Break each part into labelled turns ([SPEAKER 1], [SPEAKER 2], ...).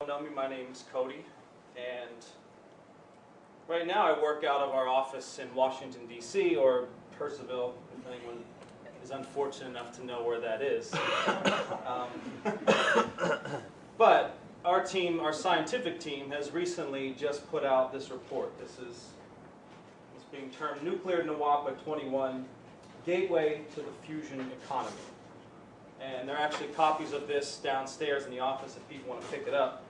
[SPEAKER 1] Know me, my name's Cody, and right now I work out of our office in Washington, D.C., or Purcellville, if anyone is unfortunate enough to know where that is. But our team, our scientific team, has recently just put out this report. It's being termed Nuclear NAWAPA 21, Gateway to the Fusion Economy. And there are actually copies of this downstairs in the office if people want to pick it up.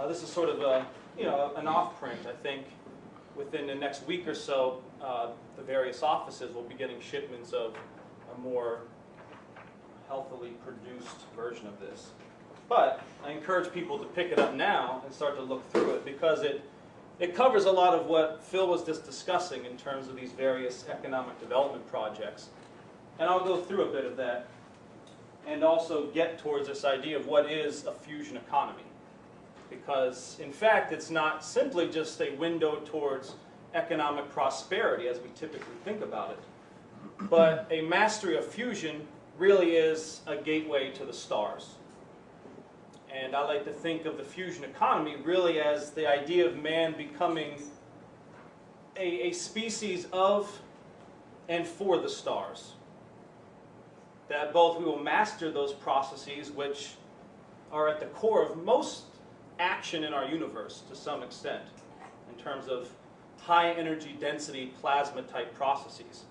[SPEAKER 1] This is sort of a, an off-print. I think within the next week or so, the various offices will be getting shipments of a more healthily produced version of this. But I encourage people to pick it up now and start to look through it, because it covers a lot of what Phil was just discussing in terms of these various economic development projects. And I'll go through a bit of that and also get towards this idea of what is a fusion economy. Because, in fact, it's not simply just a window towards economic prosperity as we typically think about it, but a mastery of fusion really is a gateway to the stars. And I like to think of the fusion economy really as the idea of man becoming a species of and for the stars. That both we will master those processes which are at the core of most action in our universe to some extent, in terms of high energy density plasma type processes.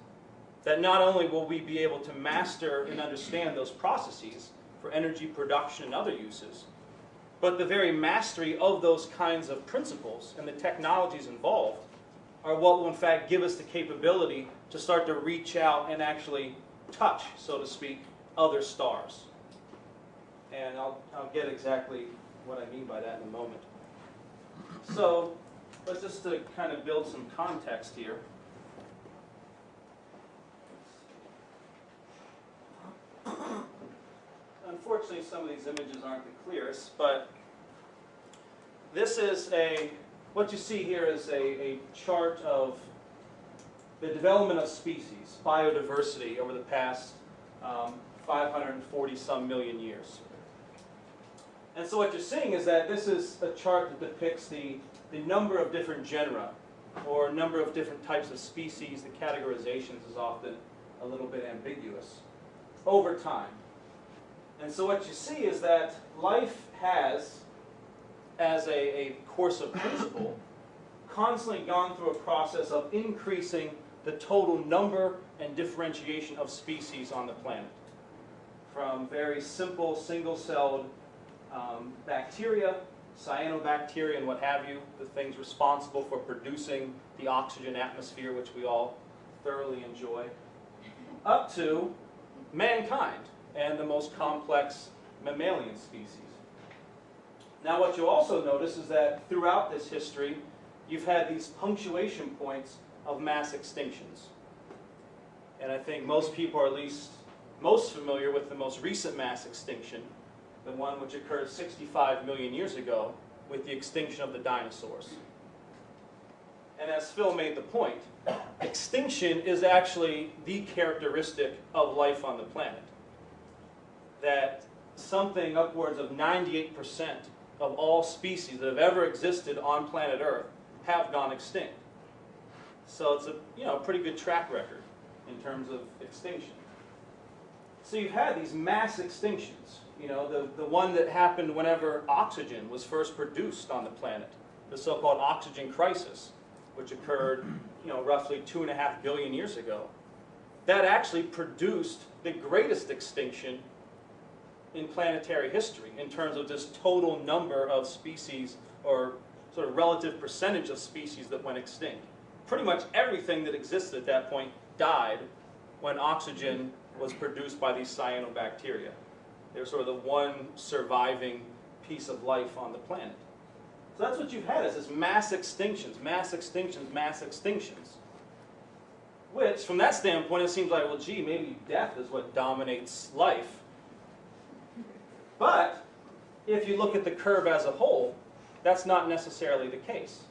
[SPEAKER 1] That not only will we be able to master and understand those processes for energy production and other uses, but the very mastery of those kinds of principles and the technologies involved are what will in fact give us the capability to start to reach out and actually touch, so to speak, other stars. And I'll get exactly what I mean by that in a moment. So let's just to kind of build some context here. Unfortunately, some of these images aren't the clearest, but this is what you see here is a chart of the development of species, biodiversity, over the past 540 some million years. And so what you're seeing is that this is a chart that depicts the number of different genera, or number of different types of species. The categorizations is often a little bit ambiguous, over time. And so what you see is that life has, as a course of principle, constantly gone through a process of increasing the total number and differentiation of species on the planet. From very simple single-celled bacteria, cyanobacteria and what have you, the things responsible for producing the oxygen atmosphere which we all thoroughly enjoy, up to mankind and the most complex mammalian species. Now what you'll also notice is that throughout this history you've had these punctuation points of mass extinctions. And I think most people are at least most familiar with the most recent mass extinction, the one which occurred 65 million years ago with the extinction of the dinosaurs. And as Phil made the point, extinction is actually the characteristic of life on the planet. That something upwards of 98% of all species that have ever existed on planet Earth have gone extinct. So it's a pretty good track record in terms of extinction. So you've had these mass extinctions. The one that happened whenever oxygen was first produced on the planet, the so-called oxygen crisis, which occurred roughly 2.5 billion years ago. That actually produced the greatest extinction in planetary history in terms of this total number of species, or sort of relative percentage of species that went extinct. Pretty much everything that existed at that point died when oxygen was produced by these cyanobacteria. They were sort of the one surviving piece of life on the planet. So that's what you've had, is this mass extinctions, mass extinctions, mass extinctions. Which, from that standpoint, it seems like, well, gee, maybe death is what dominates life. But if you look at the curve as a whole, that's not necessarily the case.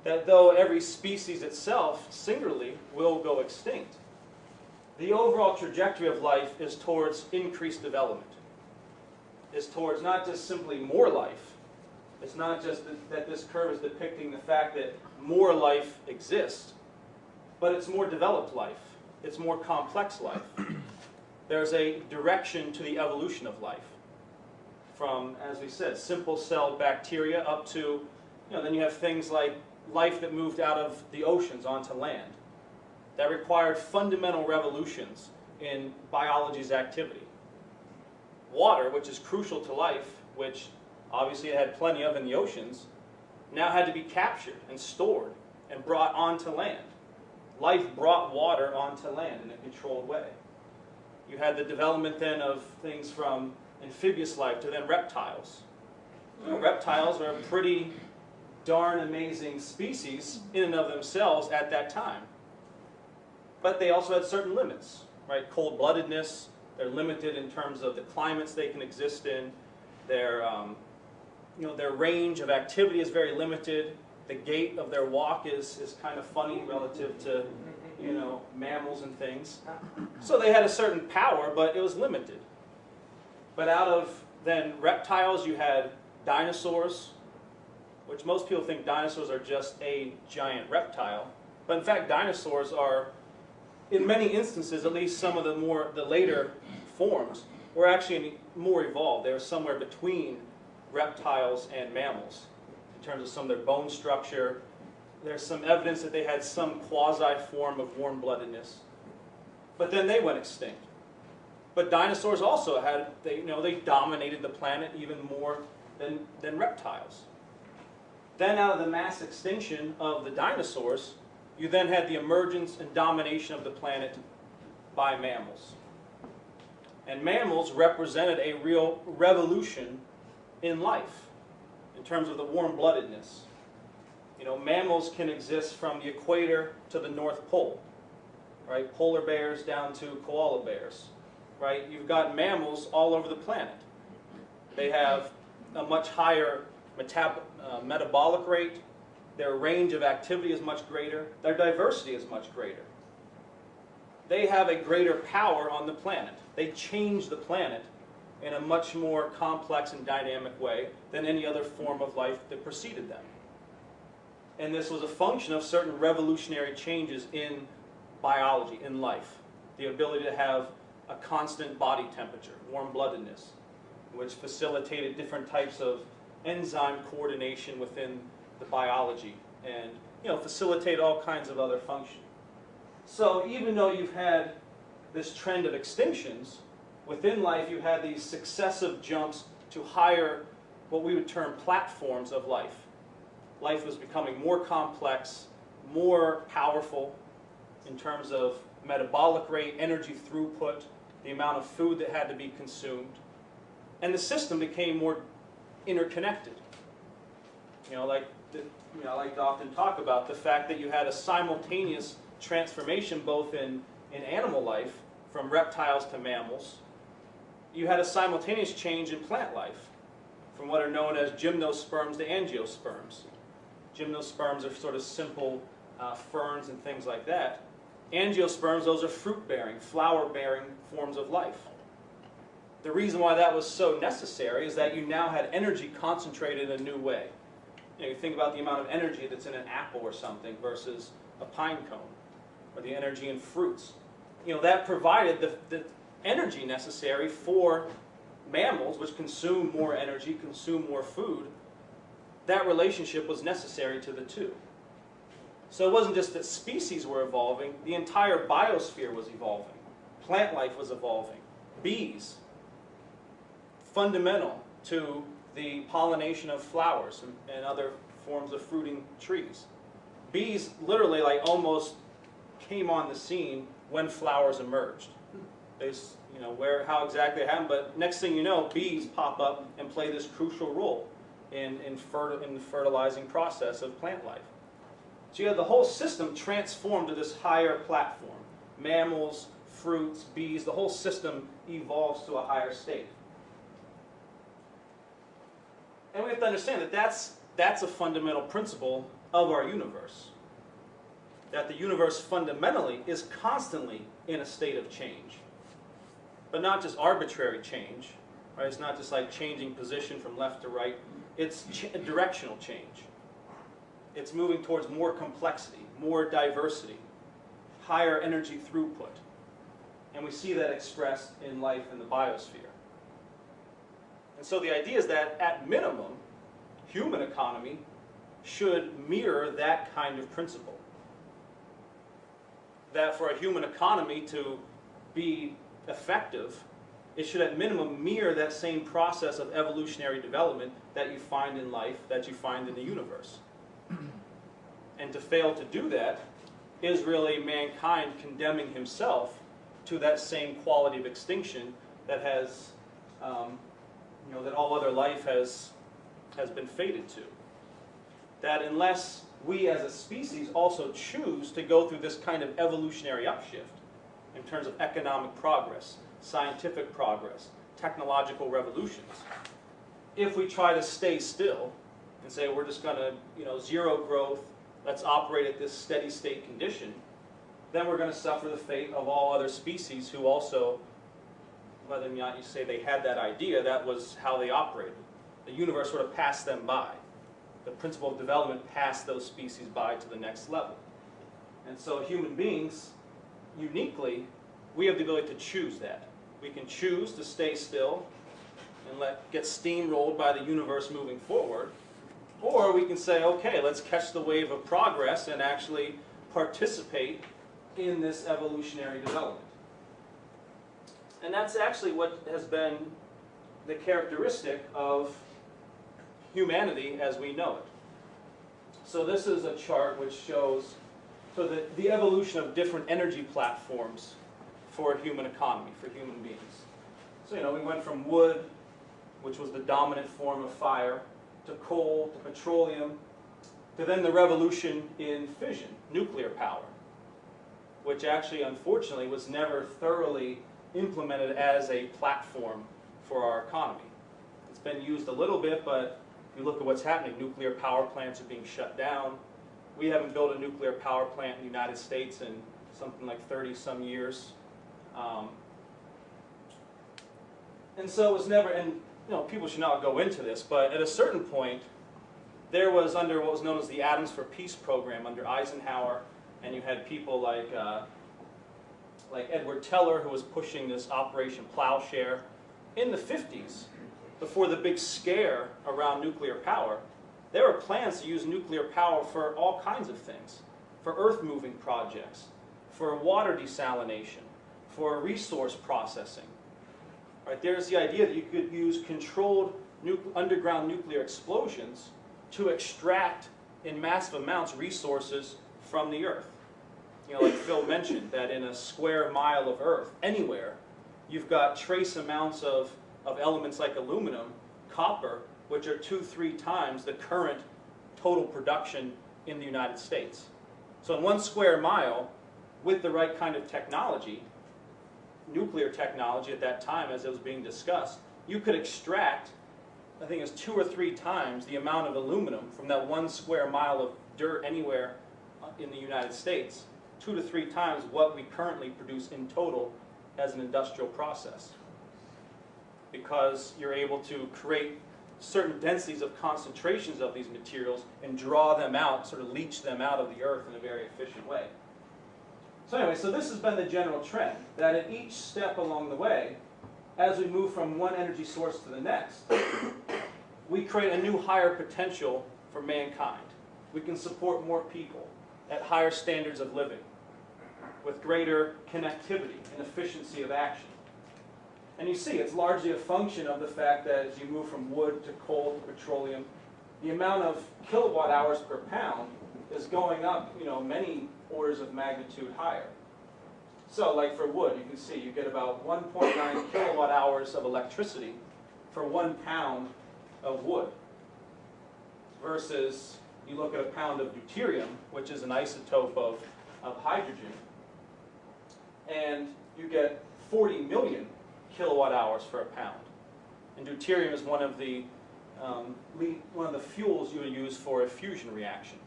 [SPEAKER 1] That though every species itself, singularly, will go extinct, the overall trajectory of life is towards increased development. Is towards not just simply more life, It's not just that this curve is depicting the fact that more life exists, but it's more developed life. It's more complex life. There's a direction to the evolution of life. From, as we said, simple-celled bacteria up to, then you have things like life that moved out of the oceans onto land. That required fundamental revolutions in biology's activity. Water, which is crucial to life, which obviously it had plenty of in the oceans, now had to be captured and stored and brought onto land. Life brought water onto land in a controlled way. You had the development then of things from amphibious life to then reptiles. Reptiles are a pretty darn amazing species in and of themselves at that time. But they also had certain limits, right? Cold-bloodedness, they're limited in terms of the climates they can exist in. Their range of activity is very limited. The gait of their walk is kind of funny relative to, mammals and things. So they had a certain power, but it was limited. But out of then reptiles, you had dinosaurs, which most people think dinosaurs are just a giant reptile. But in fact, dinosaurs are, in many instances, at least some of the later forms, were actually more evolved. They were somewhere between reptiles and mammals in terms of some of their bone structure. There's some evidence that they had some quasi-form of warm-bloodedness. But then they went extinct. But dinosaurs also had, they dominated the planet even more than reptiles. Then out of the mass extinction of the dinosaurs, you then had the emergence and domination of the planet by mammals. And mammals represented a real revolution in life in terms of the warm-bloodedness. Mammals can exist from the equator to the North Pole, right? Polar bears down to koala bears, right? You've got mammals all over the planet. They have a much higher metabolic rate. Their range of activity is much greater. Their diversity is much greater. They have a greater power on the planet. They change the planet in a much more complex and dynamic way than any other form of life that preceded them. And this was a function of certain revolutionary changes in biology, in life. The ability to have a constant body temperature, warm-bloodedness, which facilitated different types of enzyme coordination within the biology and facilitate all kinds of other functions. So even though you've had this trend of extinctions, within life you had these successive jumps to higher, what we would term platforms of life. Life was becoming more complex, more powerful in terms of metabolic rate, energy throughput, the amount of food that had to be consumed. And the system became more interconnected. I like to often talk about the fact that you had a simultaneous transformation both in animal life, from reptiles to mammals. You had a simultaneous change in plant life, from what are known as gymnosperms to angiosperms. Gymnosperms are sort of simple ferns and things like that. Angiosperms, those are fruit-bearing, flower-bearing forms of life. The reason why that was so necessary is that you now had energy concentrated in a new way. You think about the amount of energy that's in an apple or something versus a pine cone, or the energy in fruits. That provided the energy necessary for mammals, which consume more energy, consume more food. That relationship was necessary to the two. So it wasn't just that species were evolving, the entire biosphere was evolving. Plant life was evolving. Bees, fundamental to the pollination of flowers and other forms of fruiting trees. Bees literally almost came on the scene when flowers emerged. How exactly it happened, but next thing you know, bees pop up and play this crucial role in the fertilizing process of plant life. So you have the whole system transformed to this higher platform. Mammals, fruits, bees, the whole system evolves to a higher state. And we have to understand that that's a fundamental principle of our universe. That the universe fundamentally is constantly in a state of change. But not just arbitrary change. Right? It's not just like changing position from left to right. It's a directional change. It's moving towards more complexity, more diversity, higher energy throughput. And we see that expressed in life in the biosphere. And so the idea is that, at minimum, human economy should mirror that kind of principle. That for a human economy to be effective, it should at minimum mirror that same process of evolutionary development that you find in life, that you find in the universe. And to fail to do that is really mankind condemning himself to that same quality of extinction that has, that all other life has been fated to. That unless we as a species also choose to go through this kind of evolutionary upshift in terms of economic progress, scientific progress, technological revolutions, if we try to stay still and say we're just going to, zero growth, let's operate at this steady state condition, then we're going to suffer the fate of all other species who also, whether or not you say they had that idea, that was how they operated. The universe sort of passed them by. The principle of development passed those species by to the next level. And so human beings, uniquely, we have the ability to choose that. We can choose to stay still and get steamrolled by the universe moving forward, or we can say, okay, let's catch the wave of progress and actually participate in this evolutionary development. And that's actually what has been the characteristic of humanity as we know it. So this is a chart which shows the evolution of different energy platforms for a human economy, for human beings. So we went from wood, which was the dominant form of fire, to coal, to petroleum, to then the revolution in fission, nuclear power, which actually, unfortunately, was never thoroughly implemented as a platform for our economy. It's been used a little bit, but if you look at what's happening, nuclear power plants are being shut down. We haven't built a nuclear power plant in the United States in something like 30-some years. And so it was never, and people should not go into this, but at a certain point, there was, under what was known as the Atoms for Peace program under Eisenhower, and you had people like Edward Teller, who was pushing this Operation Plowshare. In the 50s, before the big scare around nuclear power, there were plans to use nuclear power for all kinds of things, for earth-moving projects, for water desalination, for resource processing. Right, there's the idea that you could use controlled underground nuclear explosions to extract in massive amounts resources from the earth. Like Phil mentioned, that in a square mile of earth, anywhere, you've got trace amounts of elements like aluminum, copper, which are 2-3 times the current total production in the United States. So in 1 square mile, with the right kind of technology, nuclear technology at that time as it was being discussed, you could extract, I think it was 2 or 3 times the amount of aluminum from that 1 square mile of dirt anywhere in the United States, 2 to 3 times what we currently produce in total as an industrial process. Because you're able to create certain densities of concentrations of these materials and draw them out, sort of leach them out of the earth in a very efficient way. So anyway, so this has been the general trend, that at each step along the way, as we move from one energy source to the next, we create a new higher potential for mankind. We can support more people at higher standards of living, with greater connectivity and efficiency of action. And you see, it's largely a function of the fact that as you move from wood to coal to petroleum, the amount of kilowatt hours per pound is going up, many orders of magnitude higher. So like for wood, you can see you get about 1.9 kilowatt hours of electricity for 1 pound of wood, versus you look at a pound of deuterium, which is an isotope of hydrogen, and you get 40 million kilowatt hours for a pound. And deuterium is one of the fuels you would use for a fusion reaction.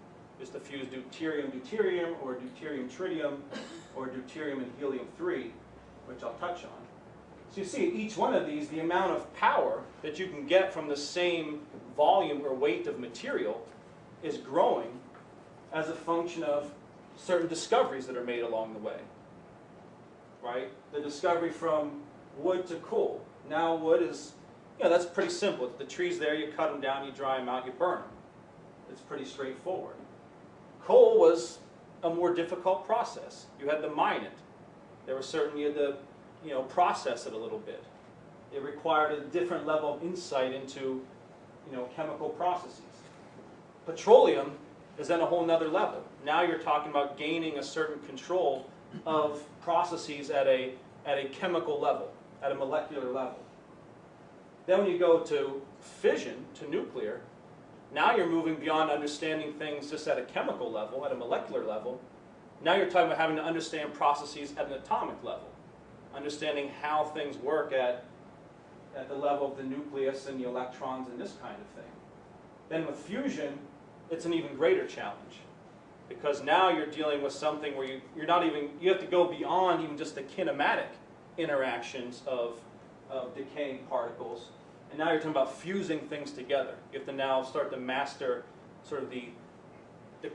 [SPEAKER 1] Is to fuse deuterium-deuterium, or deuterium-tritium, or deuterium and helium-3, which I'll touch on. So you see each one of these, the amount of power that you can get from the same volume or weight of material is growing as a function of certain discoveries that are made along the way. Right? The discovery from wood to coal. Now wood is, that's pretty simple. The tree's there, you cut them down, you dry them out, you burn them. It's pretty straightforward. Coal was a more difficult process. You had to mine it. There were certain, you had to process it a little bit. It required a different level of insight into chemical processes. Petroleum is then a whole nother level. Now you're talking about gaining a certain control of processes at a chemical level, at a molecular level. Then when you go to fission, to nuclear, now you're moving beyond understanding things just at a chemical level, at a molecular level. Now you're talking about having to understand processes at an atomic level, understanding how things work at the level of the nucleus and the electrons and this kind of thing. Then with fusion, it's an even greater challenge, because now you're dealing with something where you have to go beyond even just the kinematic interactions of decaying particles. And now you're talking about fusing things together. You have to now start to master sort of the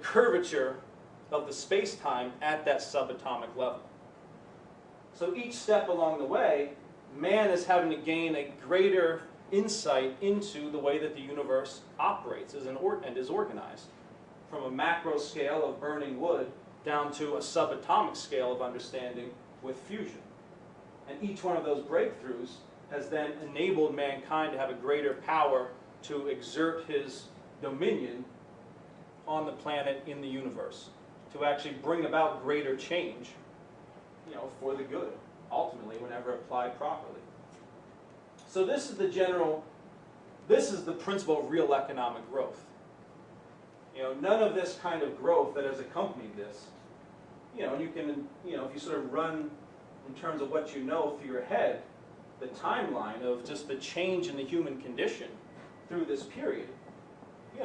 [SPEAKER 1] curvature of the space-time at that subatomic level. So each step along the way, man is having to gain a greater insight into the way that the universe operates and is organized, from a macro scale of burning wood down to a subatomic scale of understanding with fusion. And each one of those breakthroughs has then enabled mankind to have a greater power to exert his dominion on the planet, in the universe, to actually bring about greater change, for the good, ultimately, whenever applied properly. So this is the principle of real economic growth. None of this kind of growth that has accompanied this, and you can, if you sort of run in terms of what you know through your head, the timeline of just the change in the human condition through this period,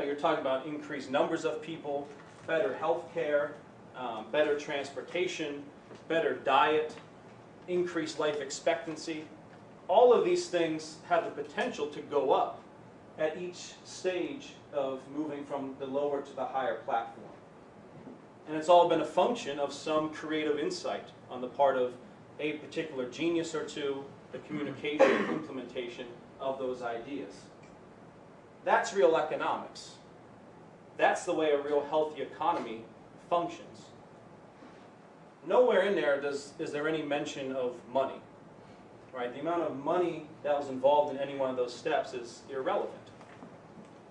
[SPEAKER 1] you're talking about increased numbers of people, better health care, better transportation, better diet, increased life expectancy. All of these things have the potential to go up at each stage of moving from the lower to the higher platform. And it's all been a function of some creative insight on the part of a particular genius or two, the communication and implementation of those ideas. That's real economics. That's the way a real healthy economy functions. Nowhere in there is there any mention of money. Right? The amount of money that was involved in any one of those steps is irrelevant.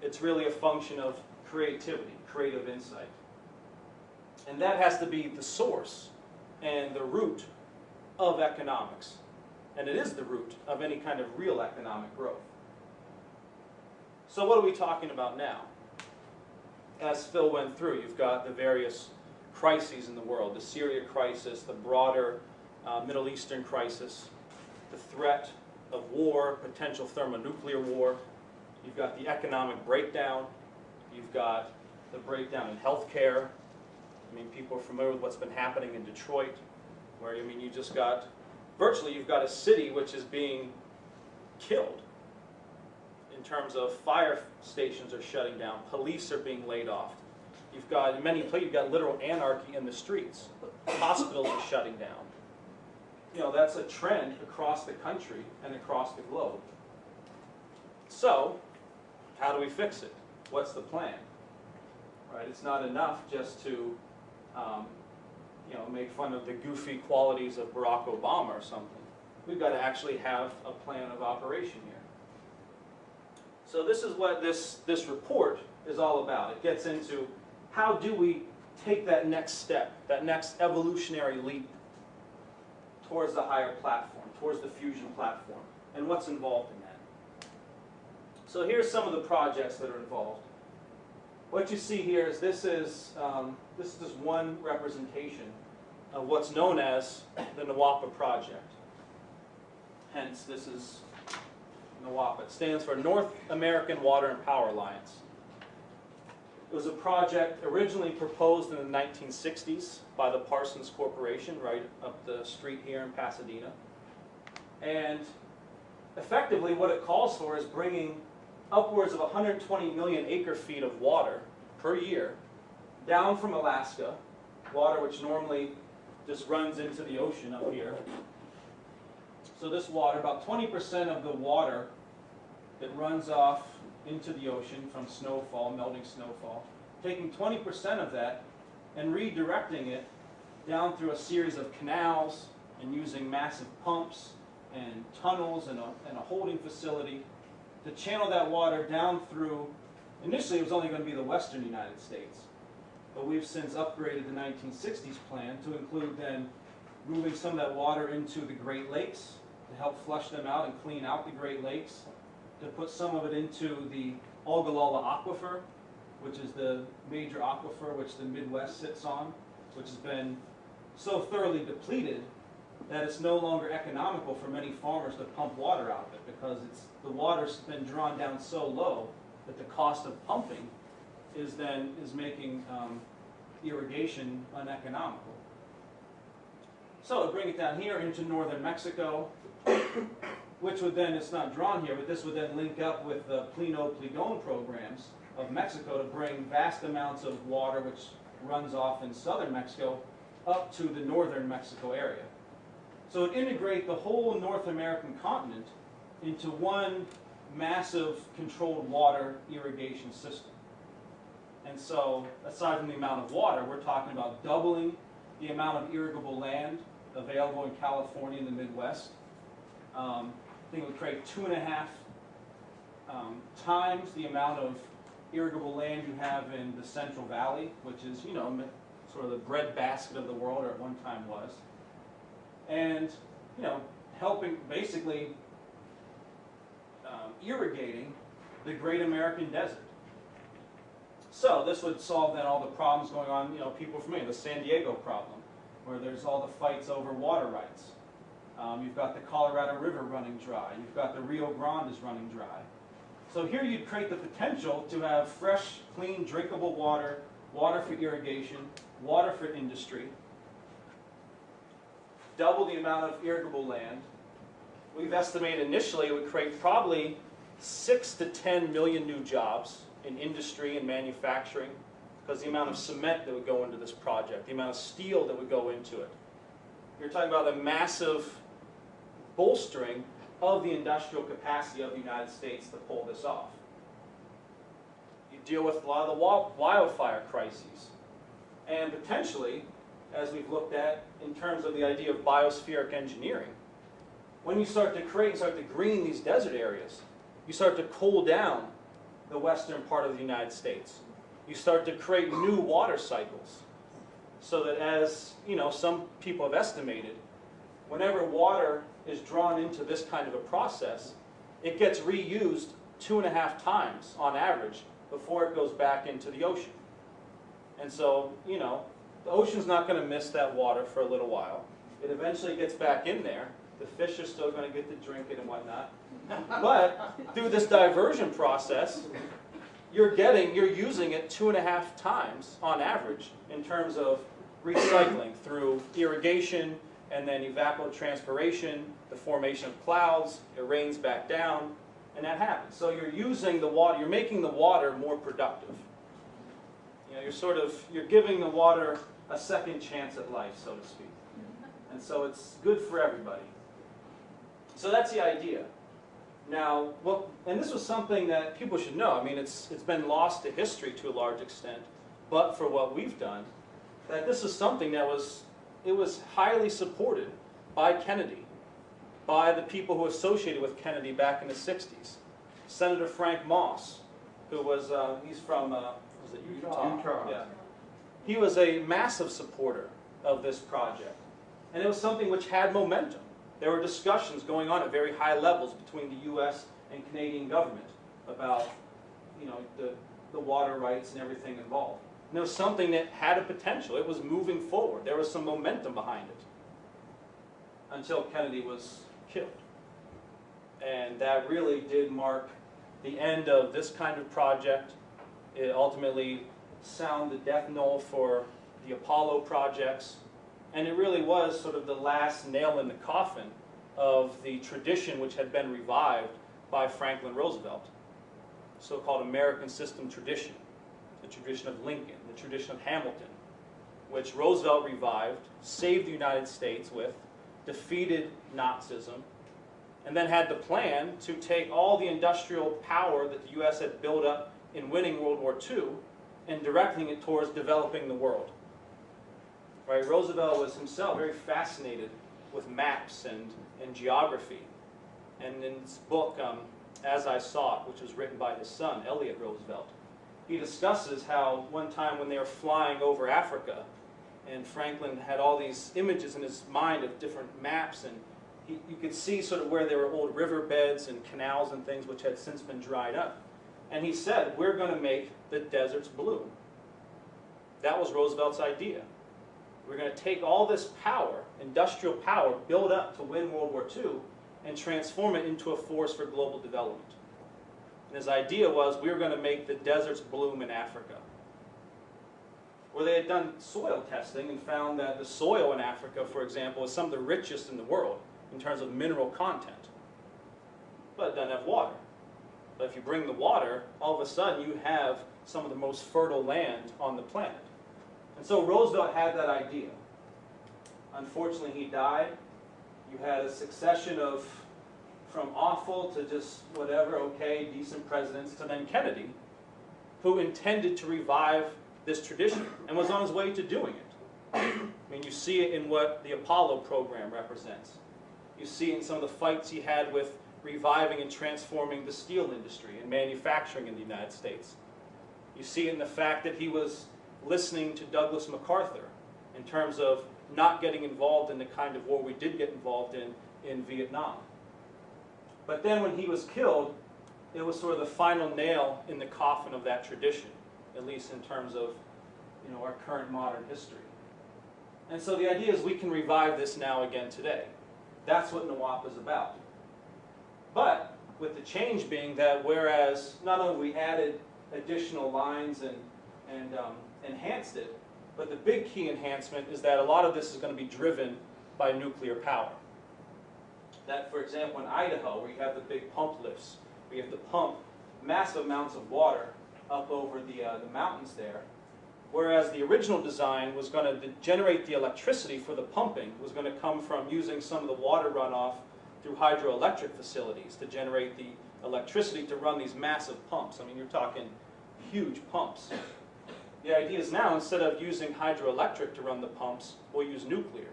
[SPEAKER 1] It's really a function of creativity, creative insight. And that has to be the source and the root of economics. And it is the root of any kind of real economic growth. So what are we talking about now? As Phil went through, you've got the various crises in the world, the Syria crisis, the broader Middle Eastern crisis, the threat of war, potential thermonuclear war. You've got the economic breakdown. You've got the breakdown in healthcare. People are familiar with what's been happening in Detroit, where, you just got, virtually you've got a city which is being killed in terms of fire stations are shutting down, police are being laid off. You've got, in many places, you've got literal anarchy in the streets. Hospitals are shutting down. That's a trend across the country and across the globe. So, how do we fix it? What's the plan? Right? It's not enough just to, make fun of the goofy qualities of Barack Obama or something. We've got to actually have a plan of operation here. So this is what this report is all about. It gets into how do we take that next step, that next evolutionary leap towards the higher platform, towards the fusion platform, and what's involved in that. So here's some of the projects that are involved. What you see here is this is just one representation of what's known as the NAWAPA project. Hence, this is NAWAPA. It stands for North American Water and Power Alliance. It was a project originally proposed in the 1960s by the Parsons Corporation right up the street here in Pasadena. And effectively what it calls for is bringing upwards of 120 million acre-feet of water per year down from Alaska, water which normally just runs into the ocean up here. So this water, about 20% of the water that runs off into the ocean from snowfall, melting snowfall, taking 20% of that and redirecting it down through a series of canals and using massive pumps and tunnels and a holding facility to channel that water down through. Initially it was only going to be the western United States, but we've since upgraded the 1960s plan to include then moving some of that water into the Great Lakes to help flush them out and clean out the Great Lakes, to put some of it into the Ogallala Aquifer, which is the major aquifer which the Midwest sits on, which has been so thoroughly depleted that it's no longer economical for many farmers to pump water out of it, because the water's been drawn down so low that the cost of pumping is making irrigation uneconomical. So to bring it down here into northern Mexico, which would then, it's not drawn here, but this would then link up with the Pleno-Plegon programs of Mexico to bring vast amounts of water which runs off in southern Mexico up to the northern Mexico area. So it integrate the whole North American continent into one massive controlled water irrigation system. And so, aside from the amount of water, we're talking about doubling the amount of irrigable land available in California and the Midwest. I think it would create 2.5 times the amount of irrigable land you have in the Central Valley, which is, you know, sort of the breadbasket of the world, or at one time was. And, you know, helping, basically irrigating the Great American Desert. So this would solve then all the problems going on, you know, people familiar, the San Diego problem, where there's all the fights over water rights. You've got the Colorado River running dry. You've got the Rio Grande is running dry. So here you'd create the potential to have fresh, clean, drinkable water, water for irrigation, water for industry, double the amount of irrigable land. We've estimated initially it would create probably 6 to 10 million new jobs in industry and manufacturing, because the amount of cement that would go into this project, the amount of steel that would go into it. You're talking about a massive bolstering of the industrial capacity of the United States to pull this off. You deal with a lot of the wildfire crises. And potentially, as we've looked at in terms of the idea of biospheric engineering, when you start to create and start to green these desert areas, you start to cool down the western part of the United States. You start to create new water cycles, so that, as you know, some people have estimated, whenever water is drawn into this kind of a process, it gets reused 2.5 times on average before it goes back into the ocean. And so, you know, the ocean's not going to miss that water for a little while. It eventually gets back in there. The fish are still going to get to drink it and whatnot. But through this diversion process, you're using it 2.5 times on average in terms of recycling through irrigation and then evapotranspiration, the formation of clouds, it rains back down, and that happens. So you're using the water, you're making the water more productive. You know, you're giving the water a second chance at life, so to speak. And so it's good for everybody. So that's the idea. Now, and this was something that people should know. I mean, it's been lost to history to a large extent, but for what we've done, that this is something that was highly supported by Kennedy, by the people who associated with Kennedy back in the 60s. Senator Frank Moss, who was, he's from, was it Utah? Utah. Yeah. He was a massive supporter of this project. And it was something which had momentum. There were discussions going on at very high levels between the U.S. and Canadian government about, you know, the water rights and everything involved. And it was something that had a potential. It was moving forward. There was some momentum behind it until Kennedy was killed. And that really did mark the end of this kind of project. It ultimately sounded the death knell for the Apollo projects. And it really was sort of the last nail in the coffin of the tradition which had been revived by Franklin Roosevelt, so-called American system tradition, the tradition of Lincoln, the tradition of Hamilton, which Roosevelt revived, saved the United States with, defeated Nazism, and then had the plan to take all the industrial power that the U.S. had built up in winning World War II and directing it towards developing the world. Right? Roosevelt was himself very fascinated with maps and geography. And in his book, As I Saw It, which was written by his son, Elliot Roosevelt, he discusses how one time when they were flying over Africa, and Franklin had all these images in his mind of different maps, and you could see sort of where there were old riverbeds and canals and things which had since been dried up. And he said, we're going to make the deserts blue. That was Roosevelt's idea. We're going to take all this power, industrial power, built up to win World War II, and transform it into a force for global development. And his idea was we were going to make the deserts bloom in Africa. Where they had done soil testing and found that the soil in Africa, for example, is some of the richest in the world in terms of mineral content. But it doesn't have water. But if you bring the water, all of a sudden you have some of the most fertile land on the planet. And so Roosevelt had that idea. Unfortunately, he died. You had a succession of, from awful to just whatever, okay, decent presidents, to then Kennedy, who intended to revive this tradition and was on his way to doing it. I mean, you see it in what the Apollo program represents. You see it in some of the fights he had with reviving and transforming the steel industry and manufacturing in the United States. You see it in the fact that he was listening to Douglas MacArthur in terms of not getting involved in the kind of war we did get involved in Vietnam. But then when he was killed, it was sort of the final nail in the coffin of that tradition, at least in terms of, you know, our current modern history. And so the idea is we can revive this now again today. That's what NAWAPA is about. But with the change being that whereas not only we added additional lines and enhanced it, but the big key enhancement is that a lot of this is going to be driven by nuclear power. That, for example, in Idaho, where you have the big pump lifts, where you have to pump massive amounts of water up over the mountains there, whereas the original design was going to generate the electricity for the pumping, was going to come from using some of the water runoff through hydroelectric facilities to generate the electricity to run these massive pumps. I mean, you're talking huge pumps. The idea is now, instead of using hydroelectric to run the pumps, we'll use nuclear.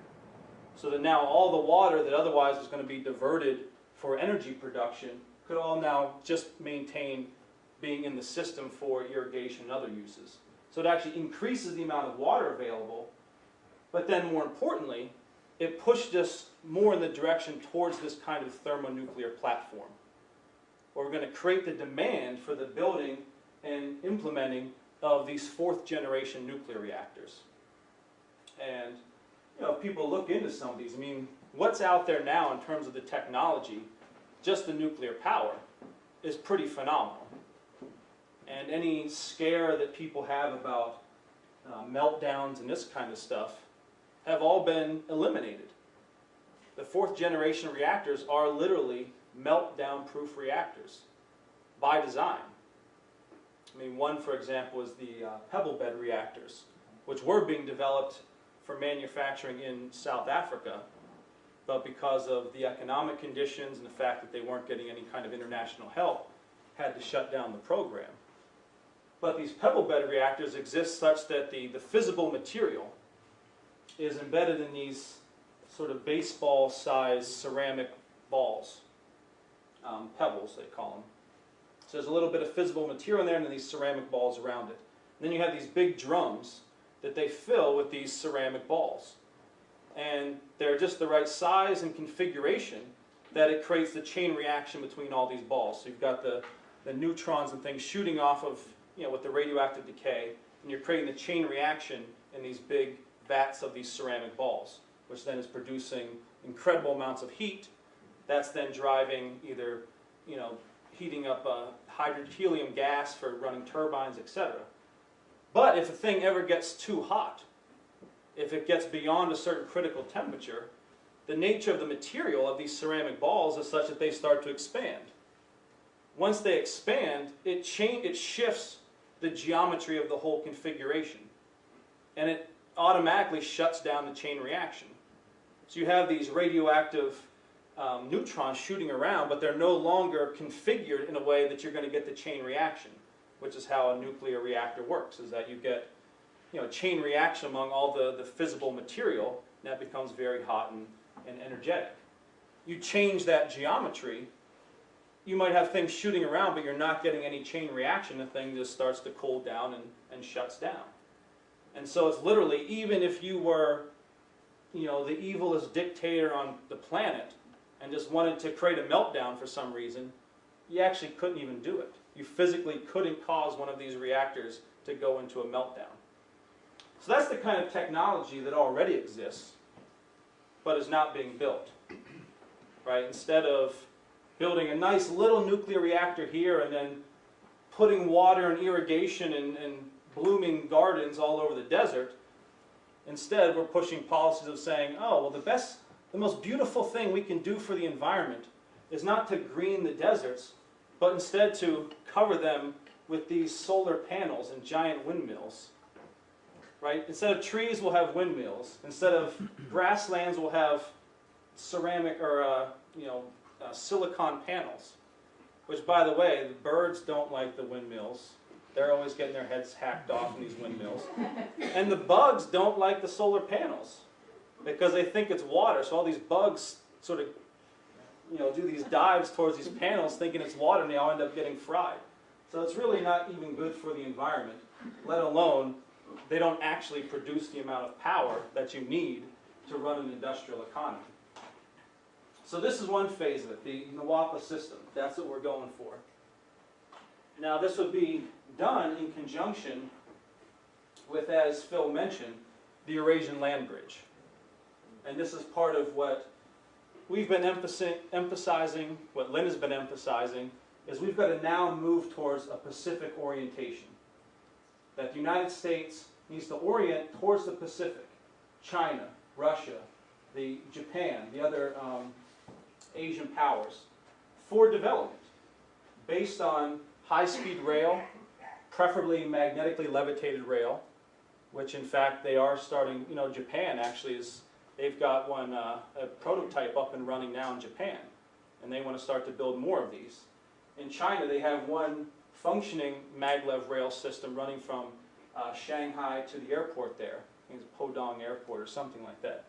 [SPEAKER 1] So that now all the water that otherwise was going to be diverted for energy production could all now just maintain being in the system for irrigation and other uses. So it actually increases the amount of water available, but then more importantly, it pushed us more in the direction towards this kind of thermonuclear platform, where we're going to create the demand for the building and implementing of these fourth-generation nuclear reactors. And you know, if people look into some of these, I mean, what's out there now in terms of the technology, just the nuclear power, is pretty phenomenal. And any scare that people have about meltdowns and this kind of stuff have all been eliminated. The fourth-generation reactors are literally meltdown-proof reactors by design. I mean, one, for example, is the pebble bed reactors, which were being developed for manufacturing in South Africa, but because of the economic conditions and the fact that they weren't getting any kind of international help, had to shut down the program. But these pebble bed reactors exist such that the fissile material is embedded in these sort of baseball-sized ceramic balls, pebbles they call them. So there's a little bit of fissile material in there and then these ceramic balls around it. And then you have these big drums that they fill with these ceramic balls. And they're just the right size and configuration that it creates the chain reaction between all these balls. So you've got the neutrons and things shooting off of, you know, with the radioactive decay, and you're creating the chain reaction in these big vats of these ceramic balls, which then is producing incredible amounts of heat. That's then driving either, you know, heating up helium gas for running turbines, etc. But if a thing ever gets too hot, if it gets beyond a certain critical temperature, the nature of the material of these ceramic balls is such that they start to expand. Once they expand, it shifts the geometry of the whole configuration. And it automatically shuts down the chain reaction. So you have these radioactive neutrons shooting around, but they're no longer configured in a way that you're going to get the chain reaction, which is how a nuclear reactor works, is that you get chain reaction among all the fissile material, and that becomes very hot and energetic. You change that geometry, you might have things shooting around, but you're not getting any chain reaction. The thing just starts to cool down and shuts down. And so it's literally, even if you were the evilest dictator on the planet and just wanted to create a meltdown for some reason, you actually couldn't even do it. You physically couldn't cause one of these reactors to go into a meltdown. So that's the kind of technology that already exists, but is not being built. Right? Instead of building a nice little nuclear reactor here and then putting water and irrigation and blooming gardens all over the desert, instead we're pushing policies of saying, oh, well, the most beautiful thing we can do for the environment is not to green the deserts, but instead to cover them with these solar panels and giant windmills. Right? Instead of trees, we'll have windmills. Instead of grasslands, we'll have ceramic or silicon panels. Which, by the way, the birds don't like the windmills. They're always getting their heads hacked off in these windmills. And the bugs don't like the solar panels because they think it's water. So all these bugs sort of do these dives towards these panels thinking it's water, and they all end up getting fried. So it's really not even good for the environment, let alone they don't actually produce the amount of power that you need to run an industrial economy. So this is one phase of it, the NAWAPA system. That's what we're going for. Now this would be done in conjunction with, as Phil mentioned, the Eurasian land bridge. And this is part of what we've been emphasizing, what Lynn has been emphasizing, is we've got to now move towards a Pacific orientation. That the United States needs to orient towards the Pacific, China, Russia, Japan, the other Asian powers, for development, based on high-speed rail, preferably magnetically levitated rail, which in fact they are starting, Japan actually they've got a prototype up and running now in Japan, and they want to start to build more of these. In China, they have one functioning maglev rail system running from Shanghai to the airport there. I think it's Podong Airport or something like that.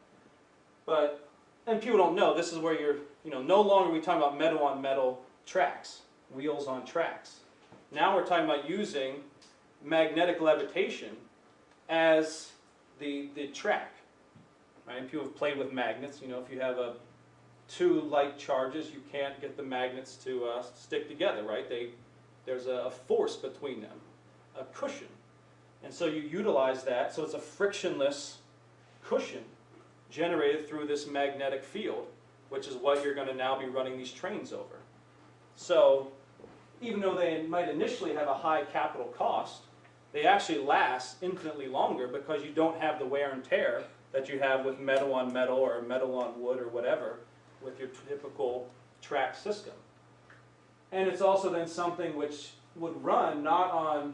[SPEAKER 1] And people don't know, this is where you're, no longer are we talking about metal-on-metal tracks, wheels on tracks. Now we're talking about using magnetic levitation as the track. Right? And people have played with magnets. If you have two light charges, you can't get the magnets to stick together, right? There's a force between them, a cushion. And so you utilize that, so it's a frictionless cushion generated through this magnetic field, which is what you're going to now be running these trains over. So even though they might initially have a high capital cost, they actually last infinitely longer because you don't have the wear and tear that you have with metal on metal or metal on wood or whatever with your typical track system. And it's also then something which would run not on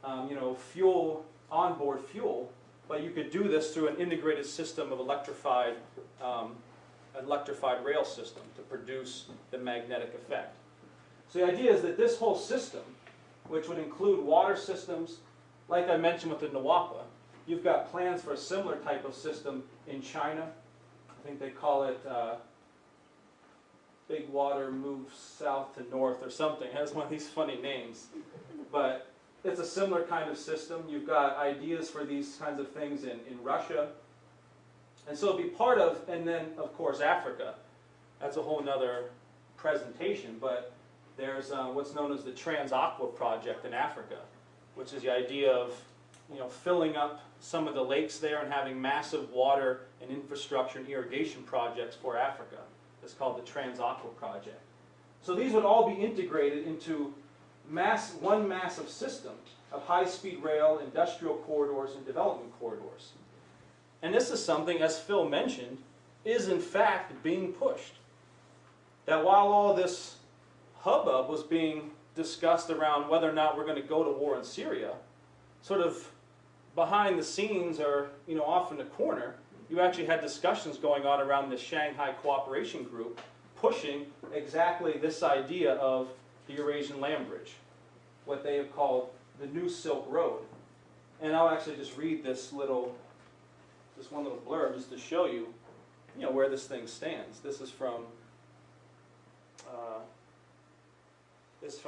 [SPEAKER 1] onboard fuel, but you could do this through an integrated system of electrified rail system to produce the magnetic effect. So the idea is that this whole system, which would include water systems, like I mentioned with the NAWAPA, you've got plans for a similar type of system in China. I think they call it Big Water Moves South to North or something. It has one of these funny names. But it's a similar kind of system. You've got ideas for these kinds of things in Russia. And so it'll be part of, and then of course Africa. That's a whole other presentation, but there's what's known as the Trans-Aqua project in Africa, which is the idea of filling up some of the lakes there and having massive water and infrastructure and irrigation projects for Africa. It's called the Trans-Aqua project. So these would all be integrated into one massive system of high-speed rail, industrial corridors, and development corridors. And this is something, as Phil mentioned, is in fact being pushed. That while all this hubbub was being discussed around whether or not we're going to go to war in Syria, sort of behind the scenes or off in the corner, you actually had discussions going on around the Shanghai Cooperation Group pushing exactly this idea of the Eurasian land bridge, what they have called the New Silk Road. And I'll actually just read this one little blurb just to show you, where this thing stands. This is from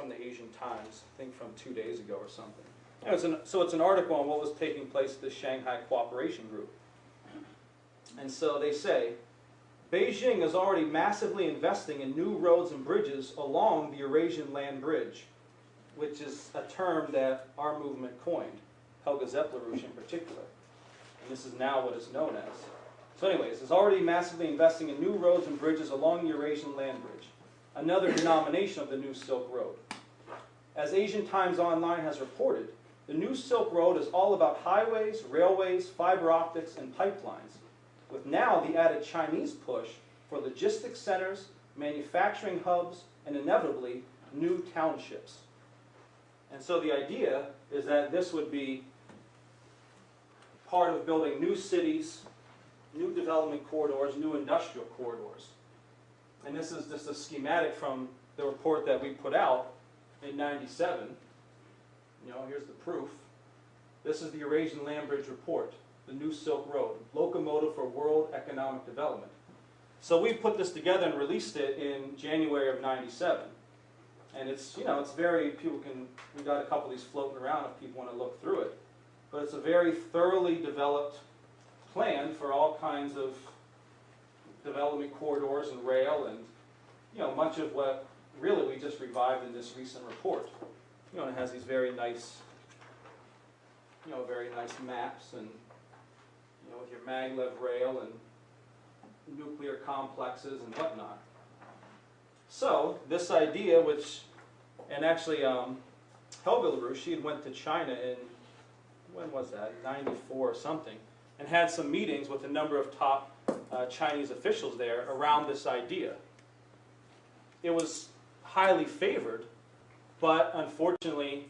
[SPEAKER 1] the Asian Times, I think from 2 days ago or something. So it's an article on what was taking place at the Shanghai Cooperation Group. And so they say, Beijing is already massively investing in new roads and bridges along the Eurasian land bridge, which is a term that our movement coined, Helga LaRouche in particular. And this is now what it's known as. So anyways, it's already massively investing in new roads and bridges along the Eurasian land bridge, another denomination of the New Silk Road. As Asian Times Online has reported, the New Silk Road is all about highways, railways, fiber optics, and pipelines, with now the added Chinese push for logistics centers, manufacturing hubs, and inevitably, new townships. And so the idea is that this would be part of building new cities, new development corridors, new industrial corridors. And this is just a schematic from the report that we put out in '97. Here's the proof. This is the Eurasian Land Bridge Report, the New Silk Road, locomotive for world economic development. So we put this together and released it in January of '97. And it's, it's very, we got a couple of these floating around if people want to look through it. But it's a very thoroughly developed plan for all kinds of development corridors and rail and, much of what really we just revived in this recent report. And it has these very nice, maps and, with your maglev rail and nuclear complexes and whatnot. So this idea, and actually Helga LaRouche, she went to China in, when was that, '94 or something, and had some meetings with a number of top Chinese officials there around this idea. It was highly favored, but unfortunately,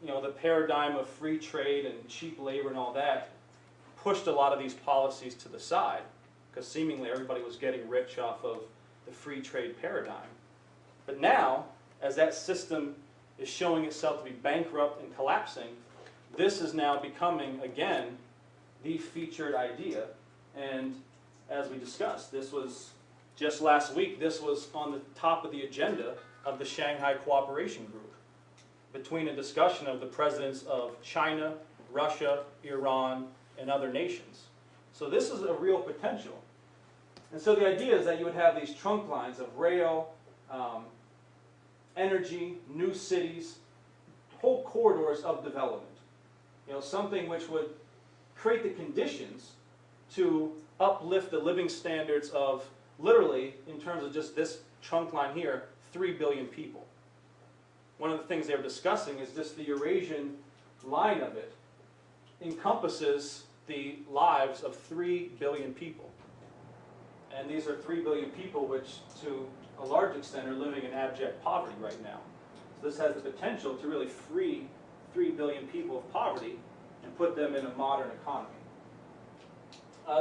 [SPEAKER 1] the paradigm of free trade and cheap labor and all that pushed a lot of these policies to the side, because seemingly everybody was getting rich off of the free trade paradigm. But now, as that system is showing itself to be bankrupt and collapsing, this is now becoming, again, the featured idea. And as we discussed, this was just last week, this was on the top of the agenda of the Shanghai Cooperation Group, between a discussion of the presidents of China, Russia, Iran, and other nations. So this is a real potential. And so the idea is that you would have these trunk lines of rail, energy, new cities, whole corridors of development. Something which would create the conditions to uplift the living standards of, literally, in terms of just this trunk line here, 3 billion people. One of the things they were discussing is just the Eurasian line of it encompasses the lives of 3 billion people. And these are 3 billion people which, to a large extent, are living in abject poverty right now. So this has the potential to really free 3 billion people of poverty and put them in a modern economy.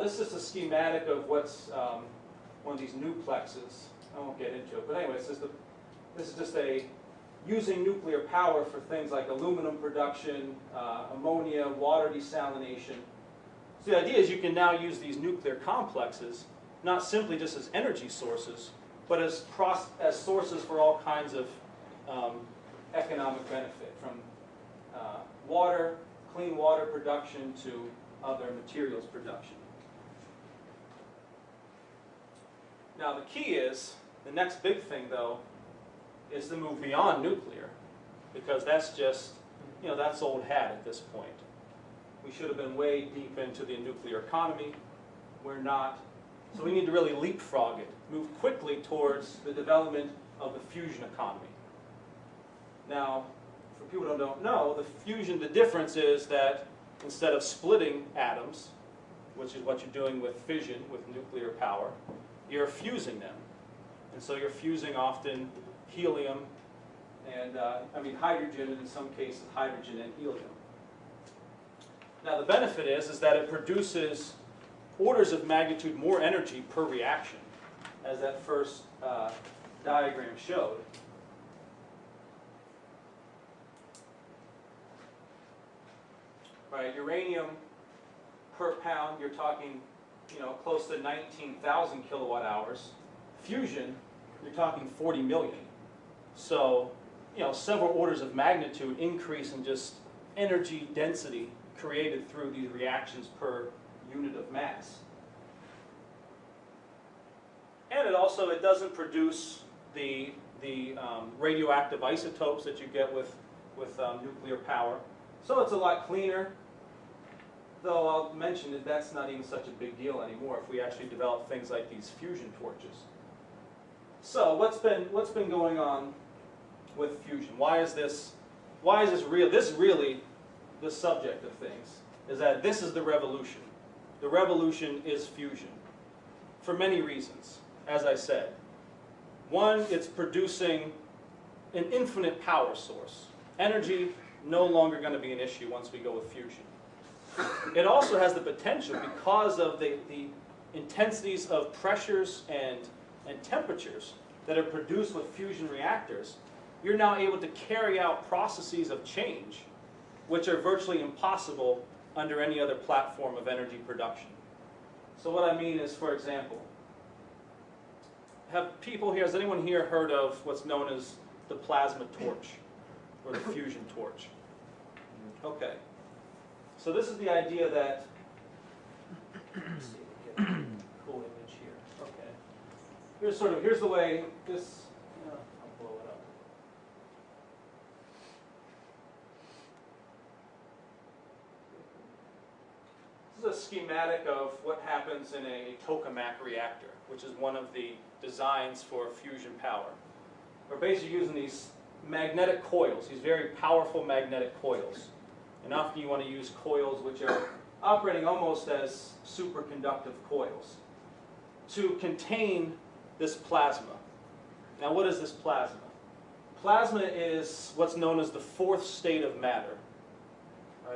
[SPEAKER 1] This is a schematic of what's one of these nuplexes. I won't get into it, but anyway, this is just using nuclear power for things like aluminum production, ammonia, water desalination. So the idea is you can now use these nuclear complexes not simply just as energy sources, but as sources for all kinds of economic benefit, from water, clean water production to other materials production. Now the key is, the next big thing though, is to move beyond nuclear, because that's just, that's old hat at this point. We should have been way deep into the nuclear economy. We're not. So we need to really leapfrog it, move quickly towards the development of the fusion economy. Now, for people who don't know, the difference is that instead of splitting atoms, which is what you're doing with fission, with nuclear power, you're fusing them. And so you're fusing often helium and, hydrogen, and in some cases hydrogen and helium. Now the benefit is that it produces orders of magnitude more energy per reaction, as that first diagram showed. Right, uranium per pound, you're talking, close to 19,000 kilowatt hours. Fusion, you're talking 40 million. So, several orders of magnitude increase in just energy density created through these reactions per unit of mass. And it doesn't produce the radioactive isotopes that you get with nuclear power. So it's a lot cleaner, though I'll mention that that's not even such a big deal anymore if we actually develop things like these fusion torches. So what's been going on with fusion? Why is this real? This is really the subject of things, is that this is the revolution. The revolution is fusion, for many reasons, as I said. One, it's producing an infinite power source. Energy no longer going to be an issue once we go with fusion. It also has the potential, because of the intensities of pressures and temperatures that are produced with fusion reactors, you're now able to carry out processes of change which are virtually impossible under any other platform of energy production. So what I mean is, for example, has anyone here heard of what's known as the plasma torch or the fusion torch? Okay. So this is the idea that, let's see, we get a cool image here. Okay. Here's the way this, I'll blow it up. This is a schematic of what happens in a tokamak reactor, which is one of the designs for fusion power. We're basically using these magnetic coils, these very powerful magnetic coils. And often you want to use coils which are operating almost as superconductive coils to contain this plasma. Now what is this plasma? Plasma is what's known as the fourth state of matter.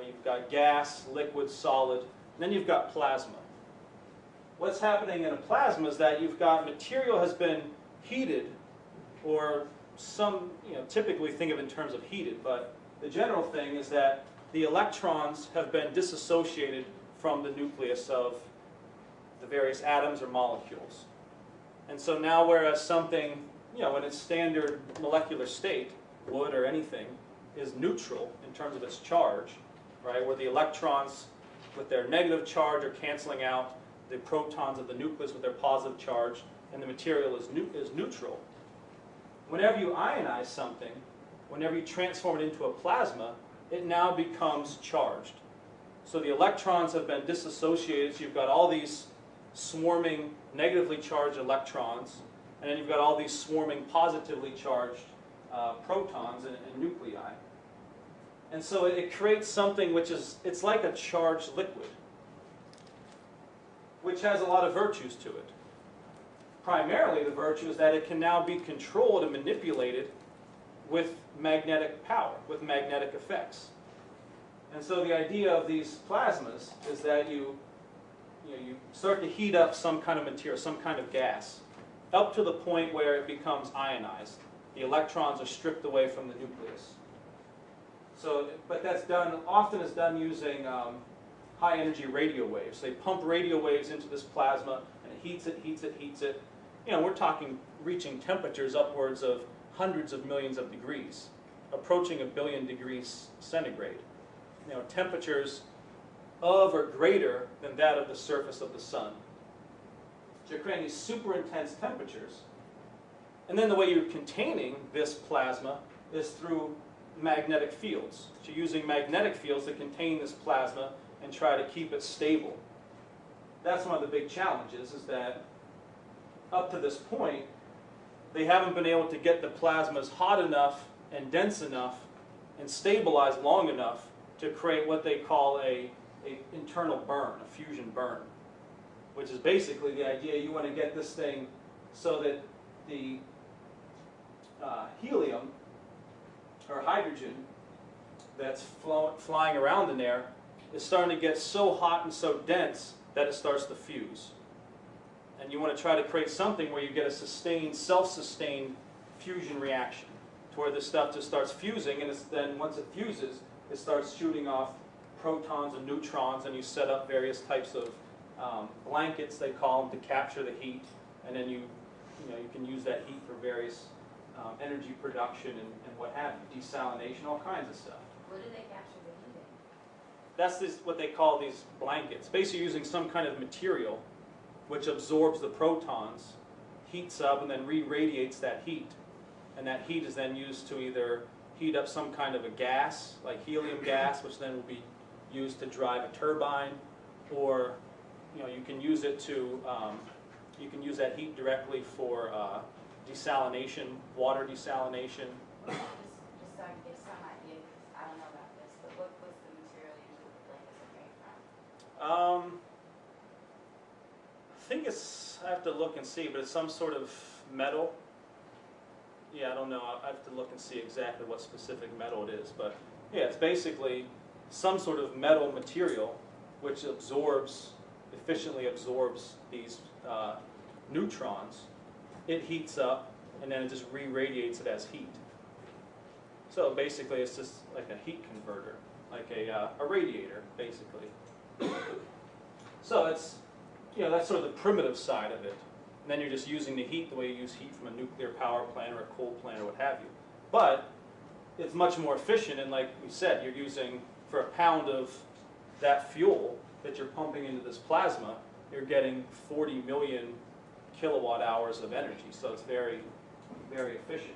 [SPEAKER 1] You've got gas, liquid, solid, and then you've got plasma. What's happening in a plasma is that you've got material has been heated, or typically think of it in terms of heated, but the general thing is that the electrons have been disassociated from the nucleus of the various atoms or molecules. And so now, whereas something, in its standard molecular state, wood or anything, is neutral in terms of its charge, right, where the electrons with their negative charge are canceling out the protons of the nucleus with their positive charge, and the material is neutral. Whenever you ionize something, whenever you transform it into a plasma, it now becomes charged. So the electrons have been disassociated, so you've got all these swarming negatively charged electrons, and then you've got all these swarming positively charged protons and nuclei. And so it creates something which it's like a charged liquid, which has a lot of virtues to it. Primarily the virtue is that it can now be controlled and manipulated with magnetic power, with magnetic effects. And so the idea of these plasmas is that you start to heat up some kind of material, some kind of gas, up to the point where it becomes ionized. The electrons are stripped away from the nucleus. So, but that's often is done using high energy radio waves. They pump radio waves into this plasma, and it heats it, heats it, heats it. We're talking reaching temperatures upwards of hundreds of millions of degrees, approaching 1 billion degrees centigrade. Temperatures of or greater than that of the surface of the sun. So you're creating these super intense temperatures. And then the way you're containing this plasma is through magnetic fields. So you're using magnetic fields to contain this plasma and try to keep it stable. That's one of the big challenges, is that up to this point, they haven't been able to get the plasmas hot enough and dense enough and stabilized long enough to create what they call a a internal burn, a fusion burn, which is basically the idea you want to get this thing so that the helium or hydrogen that's flying around in there is starting to get so hot and so dense that it starts to fuse. And you want to try to create something where you get a sustained, self-sustained fusion reaction, to where this stuff just starts fusing, and then once it fuses, it starts shooting off protons and neutrons, and you set up various types of blankets, they call them, to capture the heat, and then you can use that heat for various energy production and what have you, desalination, all kinds of stuff.
[SPEAKER 2] What do they capture the heat in?
[SPEAKER 1] That's what they call these blankets. Basically using some kind of material which absorbs the protons, heats up, and then re-radiates that heat. And that heat is then used to either heat up some kind of a gas, like helium gas, which then will be used to drive a turbine, or you can use it to, you can use that heat directly for desalination, water desalination.
[SPEAKER 2] Just so I can get some idea, because I don't know about this, but what's the material usually the blankets are made from?
[SPEAKER 1] I think it's, I have to look and see, but it's some sort of metal. Yeah, I don't know. I have to look and see exactly what specific metal it is, but yeah, it's basically some sort of metal material which efficiently absorbs these neutrons. It heats up, and then it just re-radiates it as heat. So basically, it's just like a heat converter, like a radiator, basically. So it's, that's sort of the primitive side of it. And then you're just using the heat the way you use heat from a nuclear power plant or a coal plant or what have you. But it's much more efficient, and like we said, you're using, for a pound of that fuel that you're pumping into this plasma, you're getting 40 million kilowatt hours of energy. So it's very, very efficient.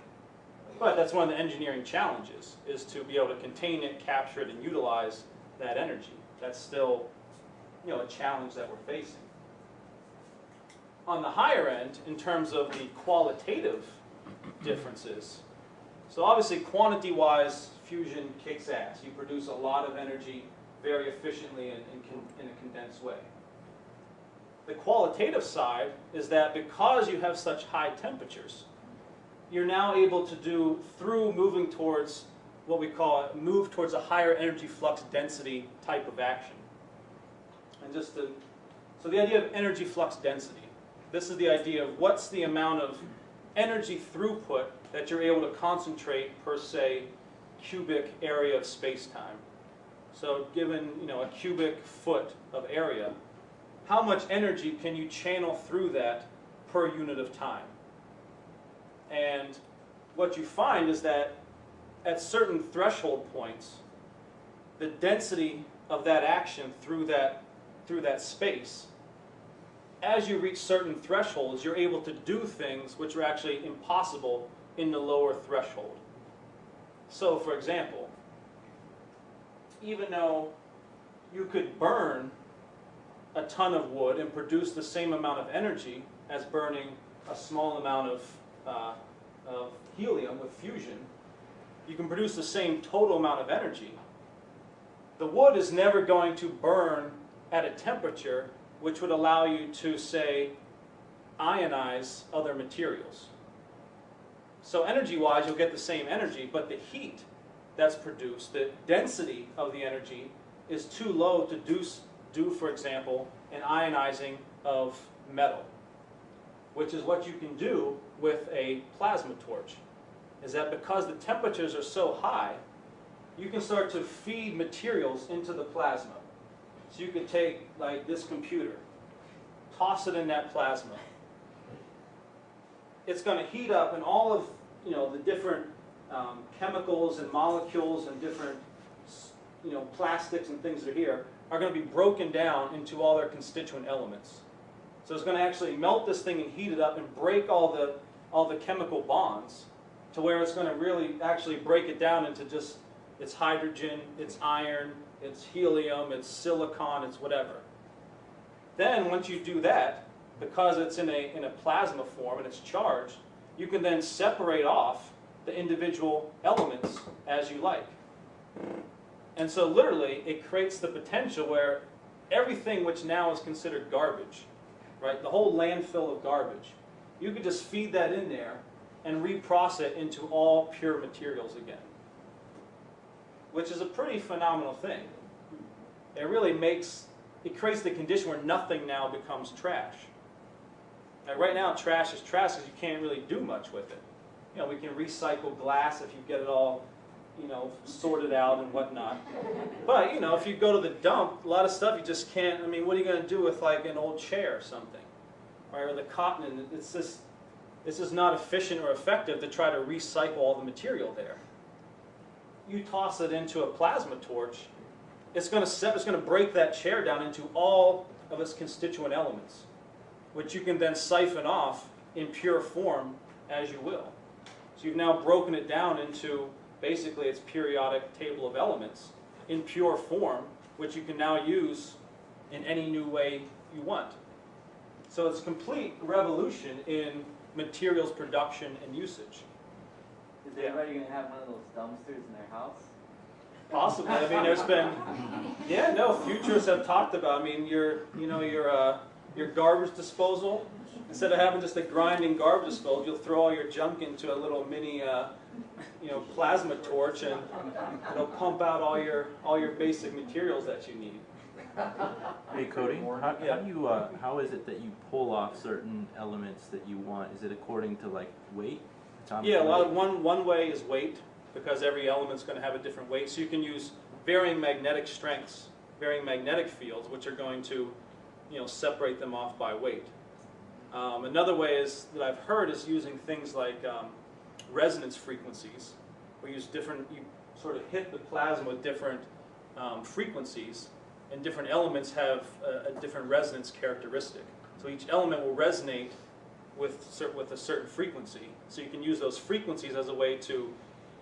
[SPEAKER 1] But that's one of the engineering challenges, is to be able to contain it, capture it, and utilize that energy. That's still, a challenge that we're facing. On the higher end, in terms of the qualitative differences, so obviously quantity-wise, fusion kicks ass. You produce a lot of energy very efficiently in a condensed way. The qualitative side is that because you have such high temperatures, you're now able to do, through moving towards what we call move towards a higher energy flux density type of action. And so the idea of energy flux density, this is the idea of what's the amount of energy throughput that you're able to concentrate per, say, cubic area of space-time. So given, a cubic foot of area, how much energy can you channel through that per unit of time? And what you find is that at certain threshold points, the density of that action through that space, as you reach certain thresholds, you're able to do things which are actually impossible in the lower threshold. So, for example, even though you could burn a ton of wood and produce the same amount of energy as burning a small amount of helium with fusion, you can produce the same total amount of energy. The wood is never going to burn at a temperature which would allow you to, say, ionize other materials. So energy-wise, you'll get the same energy, but the heat that's produced, the density of the energy, is too low to do, for example, an ionizing of metal, which is what you can do with a plasma torch, is that because the temperatures are so high, you can start to feed materials into the plasma. So you could take, like, this computer, toss it in that plasma. It's going to heat up, and all of the different chemicals and molecules and different plastics and things that are here are going to be broken down into all their constituent elements. So it's going to actually melt this thing and heat it up and break all the chemical bonds to where it's going to really actually break it down into just its hydrogen, its iron, its helium, its silicon, its whatever. Then once you do that, because it's in a plasma form and it's charged, you can then separate off the individual elements as you like. And so literally, it creates the potential where everything which now is considered garbage, right, the whole landfill of garbage, you could just feed that in there and reprocess it into all pure materials again, which is a pretty phenomenal thing. It really it creates the condition where nothing now becomes trash. Now, right now, trash is trash because you can't really do much with it. You know, we can recycle glass if you get it all, you know, sorted out and whatnot. But, you know, if you go to the dump, a lot of stuff you just can't, I mean, what are you going to do with like an old chair or something? Or the cotton, and it's just not efficient or effective to try to recycle all the material there. You toss it into a plasma torch, it's going to break that chair down into all of its constituent elements, which you can then siphon off in pure form as you will. So you've now broken it down into basically its periodic table of elements in pure form, which you can now use in any new way you want. So it's a complete revolution in materials production and usage.
[SPEAKER 3] Is anybody going to have one of those dumpsters in their house?
[SPEAKER 1] Possibly. I mean, there's been, yeah, no, futurists have talked about, I mean, your garbage disposal, instead of having just a grinding garbage disposal, you'll throw all your junk into a little mini, plasma torch, and it'll pump out all your basic materials that you need.
[SPEAKER 4] Hey Cody, how is it that you pull off certain elements that you want? Is it according to like weight?
[SPEAKER 1] Yeah, one way is weight, because every element's going to have a different weight. So you can use varying magnetic strengths, varying magnetic fields, which are going to, separate them off by weight. Another way that I've heard is using things like resonance frequencies. You sort of hit the plasma with different frequencies, and different elements have a different resonance characteristic. So each element will resonate with a certain frequency. So you can use those frequencies as a way to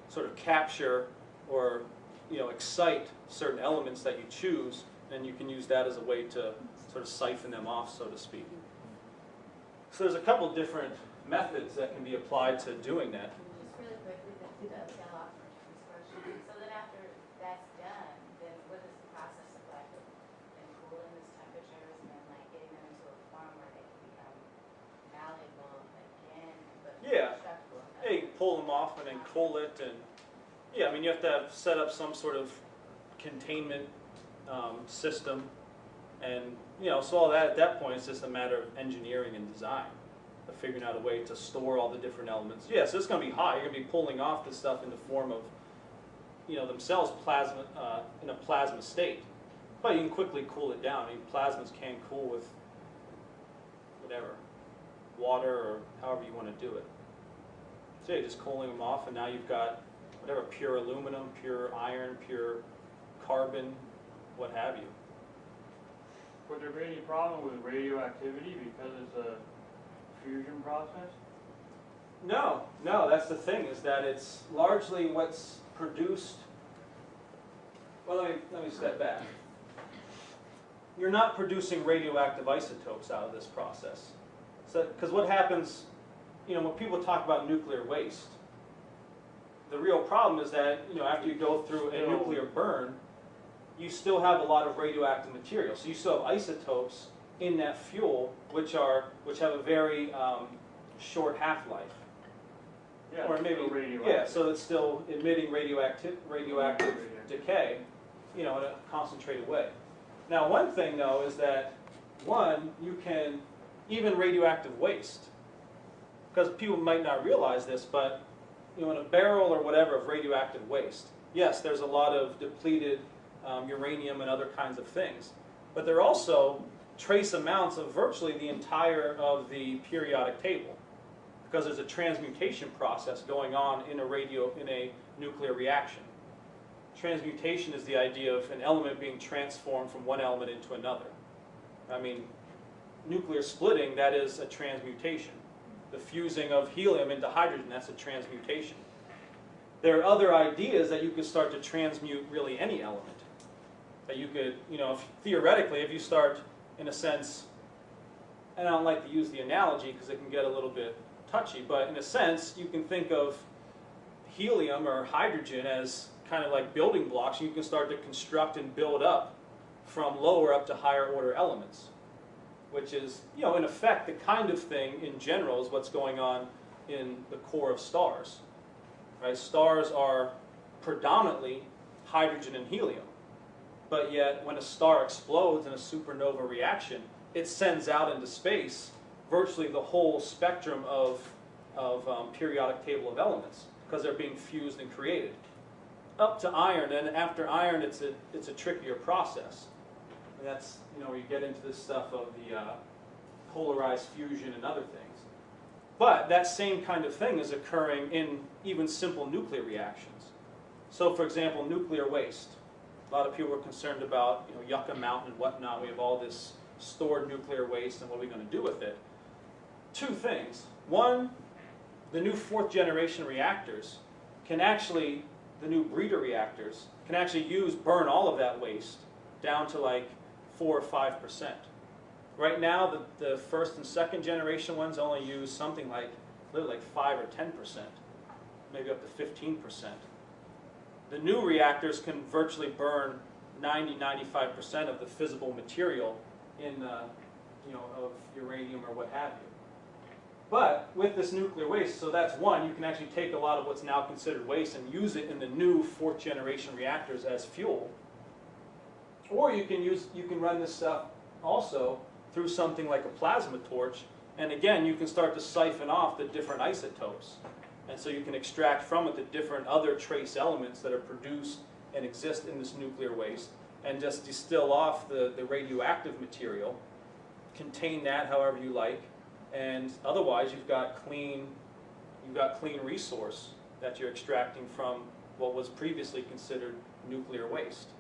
[SPEAKER 1] sort of capture or excite certain elements that you choose, and you can use that as a way to sort of siphon them off, so to speak. So there's a couple different methods that can be applied to doing that.
[SPEAKER 2] Just really quickly, to dovetail off Richard's question, so then after that's done, then what is the process of like and cooling these temperatures and then like getting them into a form where they can become malleable again, but
[SPEAKER 1] Yeah.
[SPEAKER 2] destructible?
[SPEAKER 1] Yeah, you can pull them off and then cool it, and yeah, I mean you have to set up some sort of containment system, and so all that at that point it's just a matter of engineering and design, of figuring out a way to store all the different elements. Yeah, so it's going to be hot. You're going to be pulling off this stuff in the form of themselves plasma in a plasma state, but you can quickly cool it down. I mean, plasmas can cool with whatever, water or however you want to do it. So you're just cooling them off, and now you've got whatever, pure aluminum, pure iron, pure carbon, what have you.
[SPEAKER 5] Would there be any problem with radioactivity because it's a fusion process?
[SPEAKER 1] No, that's the thing, is that it's largely what's produced. Well, let me step back. You're not producing radioactive isotopes out of this process. So, because what happens, when people talk about nuclear waste, the real problem is that, after you go through a nuclear burn, you still have a lot of radioactive material. So you still have isotopes in that fuel, which have a very short half-life.
[SPEAKER 5] Yeah,
[SPEAKER 1] or maybe
[SPEAKER 5] radioactive.
[SPEAKER 1] so it's still emitting radioactive decay, in a concentrated way. Now, one thing though is that you can even radioactive waste, because people might not realize this, but in a barrel or whatever of radioactive waste, yes, there's a lot of depleted uranium and other kinds of things, but there are also trace amounts of virtually the entire of the periodic table, because there's a transmutation process going on in a nuclear reaction. Transmutation is the idea of an element being transformed from one element into another. I mean, nuclear splitting, that is a transmutation. The fusing of helium into hydrogen, that's a transmutation. There are other ideas that you could start to transmute really any element. That you could, theoretically, if you start, in a sense, and I don't like to use the analogy because it can get a little bit touchy, but in a sense, you can think of helium or hydrogen as kind of like building blocks. You can start to construct and build up from lower up to higher order elements, which is, in effect, the kind of thing in general is what's going on in the core of stars. Right? Stars are predominantly hydrogen and helium, but yet when a star explodes in a supernova reaction, it sends out into space virtually the whole spectrum of periodic table of elements, because they're being fused and created. Up to iron, and after iron, it's a trickier process. And that's, where you get into this stuff of the polarized fusion and other things. But that same kind of thing is occurring in even simple nuclear reactions. So, for example, nuclear waste. A lot of people are concerned about, Yucca Mountain and whatnot. We have all this stored nuclear waste, and what are we going to do with it? Two things. One, the new fourth generation reactors can actually, the new breeder reactors, can actually burn all of that waste down to like 4 or 5%. Right now, the first and second generation ones only use something like, literally like 5 or 10%, maybe up to 15%. The new reactors can virtually burn 90–95% of the fissile material in, of uranium or what have you. But with this nuclear waste, so that's one, you can actually take a lot of what's now considered waste and use it in the new fourth generation reactors as fuel. Or you can run this stuff also through something like a plasma torch, and again, you can start to siphon off the different isotopes. And so you can extract from it the different other trace elements that are produced and exist in this nuclear waste, and just distill off the radioactive material, contain that however you like, and otherwise you've got clean resource that you're extracting from what was previously considered nuclear waste.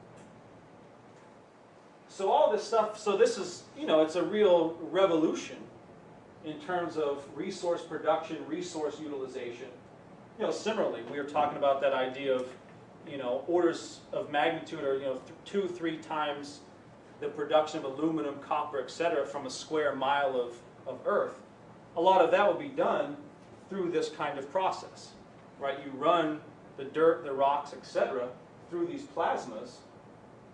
[SPEAKER 1] So all this stuff, so this is, it's a real revolution in terms of resource production, resource utilization. Similarly, we were talking about that idea of, orders of magnitude, or 2–3 times the production of aluminum, copper, etc., from a square mile of Earth. A lot of that will be done through this kind of process, right? You run the dirt, the rocks, etc., through these plasmas,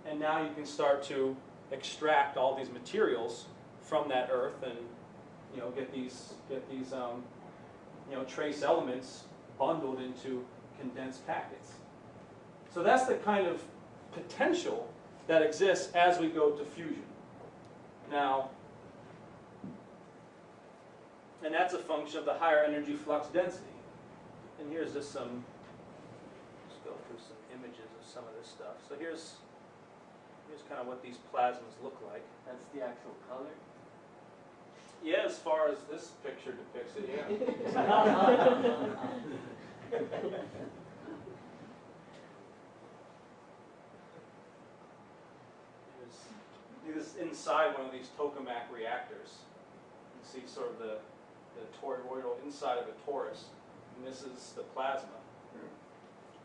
[SPEAKER 1] and now you can start to extract all these materials from that Earth, and get these trace elements bundled into condensed packets. So that's the kind of potential that exists as we go to fusion. Now, and that's a function of the higher energy flux density. And here's just let's go through some images of some of this stuff. So here's kind of what these plasmas look like.
[SPEAKER 3] That's the actual color?
[SPEAKER 1] Yeah, as far as this picture depicts it, yeah. This inside one of these tokamak reactors. You see sort of the toroidal inside of a torus, and this is the plasma.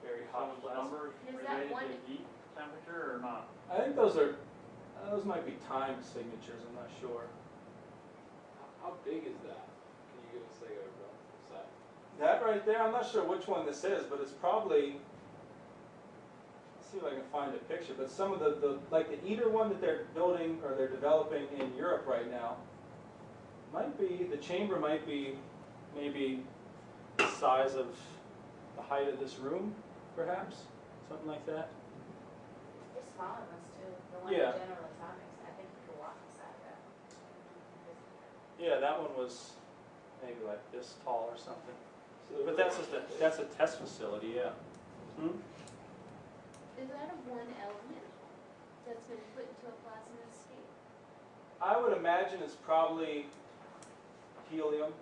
[SPEAKER 1] Very hot plasma.
[SPEAKER 5] Numbers related to heat temperature or not?
[SPEAKER 1] I think those might be time signatures. I'm not sure.
[SPEAKER 6] How big is that? Can you give us like a rough size?
[SPEAKER 1] That right there, I'm not sure which one this is, but it's probably, let's see if I can find a picture, but some of like the ITER one that they're building or they're developing in Europe right now, the chamber might be maybe the size of the height of this room, perhaps, something like that.
[SPEAKER 2] There's smaller ones too, the one
[SPEAKER 1] Yeah.
[SPEAKER 2] in General Atomics, I think you could walk inside that.
[SPEAKER 1] Yeah, that one was maybe like this tall or something. But that's a test facility, yeah. Hmm?
[SPEAKER 7] Is that a one element that's been put into a plasma state?
[SPEAKER 1] I would imagine it's probably helium,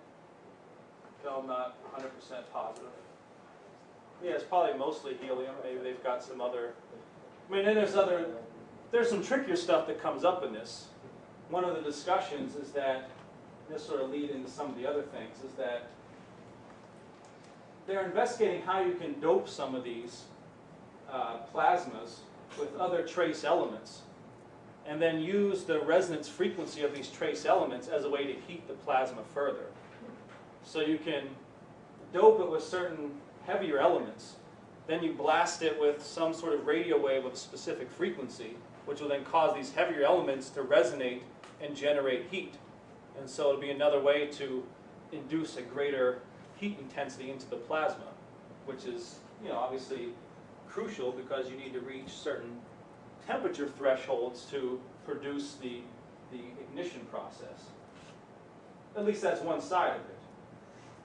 [SPEAKER 1] though I'm not 100% positive. Yeah, it's probably mostly helium. Maybe they've got some other. I mean, and there's some trickier stuff that comes up in this. One of the discussions is that, this sort of lead into some of the other things, is that they're investigating how you can dope some of these plasmas with other trace elements, and then use the resonance frequency of these trace elements as a way to heat the plasma further. So you can dope it with certain heavier elements, then you blast it with some sort of radio wave of a specific frequency, which will then cause these heavier elements to resonate and generate heat. And so it'll be another way to induce a greater heat intensity into the plasma, which is, obviously crucial because you need to reach certain temperature thresholds to produce the ignition process. At least that's one side of it.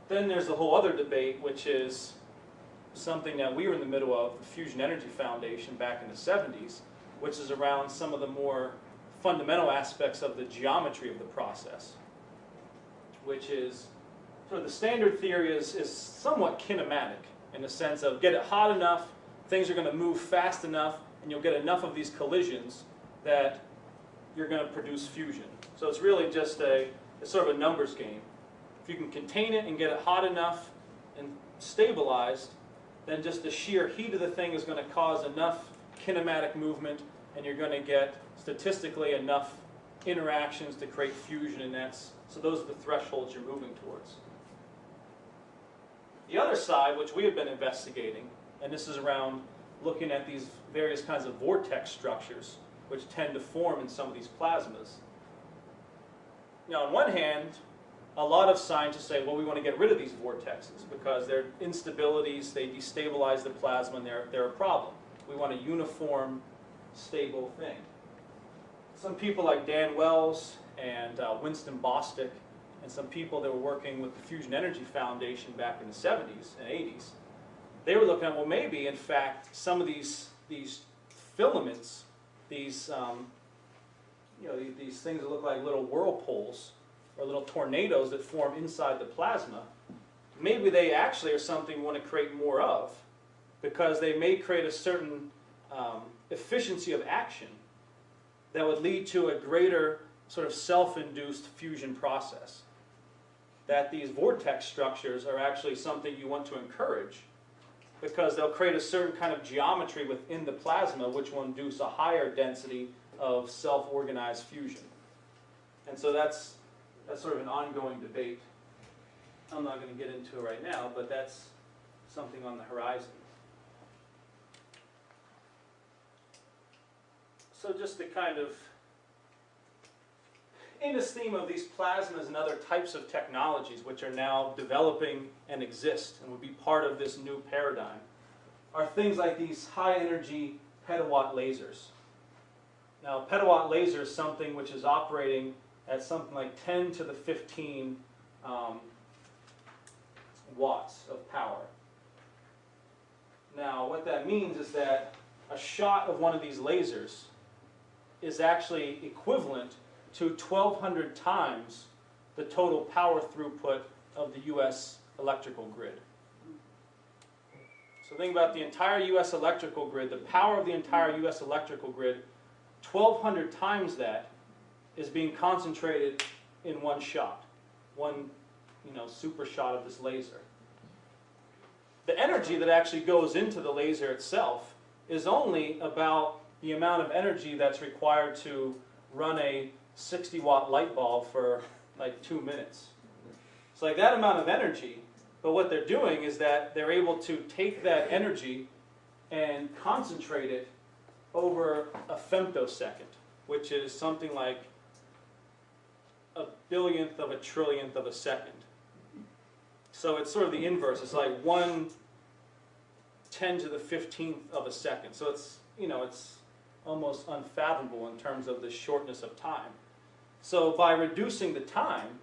[SPEAKER 1] Then there's the whole other debate, which is something that we were in the middle of, the Fusion Energy Foundation back in the 70s, which is around some of the more fundamental aspects of the geometry of the process, which is sort of the standard theory is somewhat kinematic in the sense of get it hot enough, things are going to move fast enough, and you'll get enough of these collisions that you're going to produce fusion. So it's really just it's sort of a numbers game. If you can contain it and get it hot enough and stabilized, then just the sheer heat of the thing is going to cause enough kinematic movement, and you're going to get statistically enough interactions to create fusion, and so those are the thresholds you're moving towards. The other side, which we have been investigating, and this is around looking at these various kinds of vortex structures which tend to form in some of these plasmas. Now, on one hand, a lot of scientists say, well, we want to get rid of these vortexes because they're instabilities, they destabilize the plasma, and they're a problem. We want a uniform, stable thing. Some people like Dan Wells and Winston Bostic, and some people that were working with the Fusion Energy Foundation back in the 70s and 80s, they were looking at, well, maybe, in fact, some of these filaments, these things that look like little whirlpools or little tornadoes that form inside the plasma, maybe they actually are something we want to create more of because they may create a certain efficiency of action that would lead to a greater sort of self-induced fusion process. That these vortex structures are actually something you want to encourage because they'll create a certain kind of geometry within the plasma which will induce a higher density of self-organized fusion. And so that's sort of an ongoing debate. I'm not going to get into it right now, but that's something on the horizon. So just to kind of, in this theme of these plasmas and other types of technologies which are now developing and exist and would be part of this new paradigm, are things like these high-energy petawatt lasers. Now, a petawatt laser is something which is operating at something like 10 to the 15 watts of power. Now, what that means is that a shot of one of these lasers is actually equivalent to 1,200 times the total power throughput of the U.S. electrical grid. So think about the entire U.S. electrical grid, the power of the entire U.S. electrical grid, 1,200 times that is being concentrated in one shot, one super shot of this laser. The energy that actually goes into the laser itself is only about the amount of energy that's required to run a 60-watt light bulb for like 2 minutes. It's like that amount of energy, but what they're doing is that they're able to take that energy and concentrate it over a femtosecond, which is something like a billionth of a trillionth of a second. So it's sort of the inverse. It's like 1/10 to the 15th of a second. So it's, it's almost unfathomable in terms of the shortness of time. So by reducing the time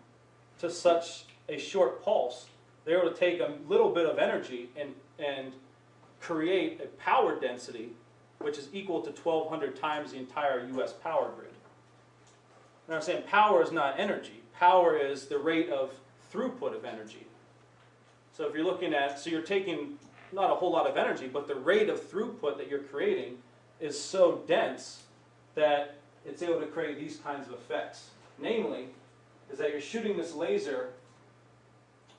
[SPEAKER 1] to such a short pulse, they're able to take a little bit of energy and create a power density which is equal to 1,200 times the entire U.S. power grid. Now I'm saying power is not energy. Power is the rate of throughput of energy. So if you're looking at, so you're taking not a whole lot of energy, but the rate of throughput that you're creating is so dense that it's able to create these kinds of effects. Namely, is that you're shooting this laser,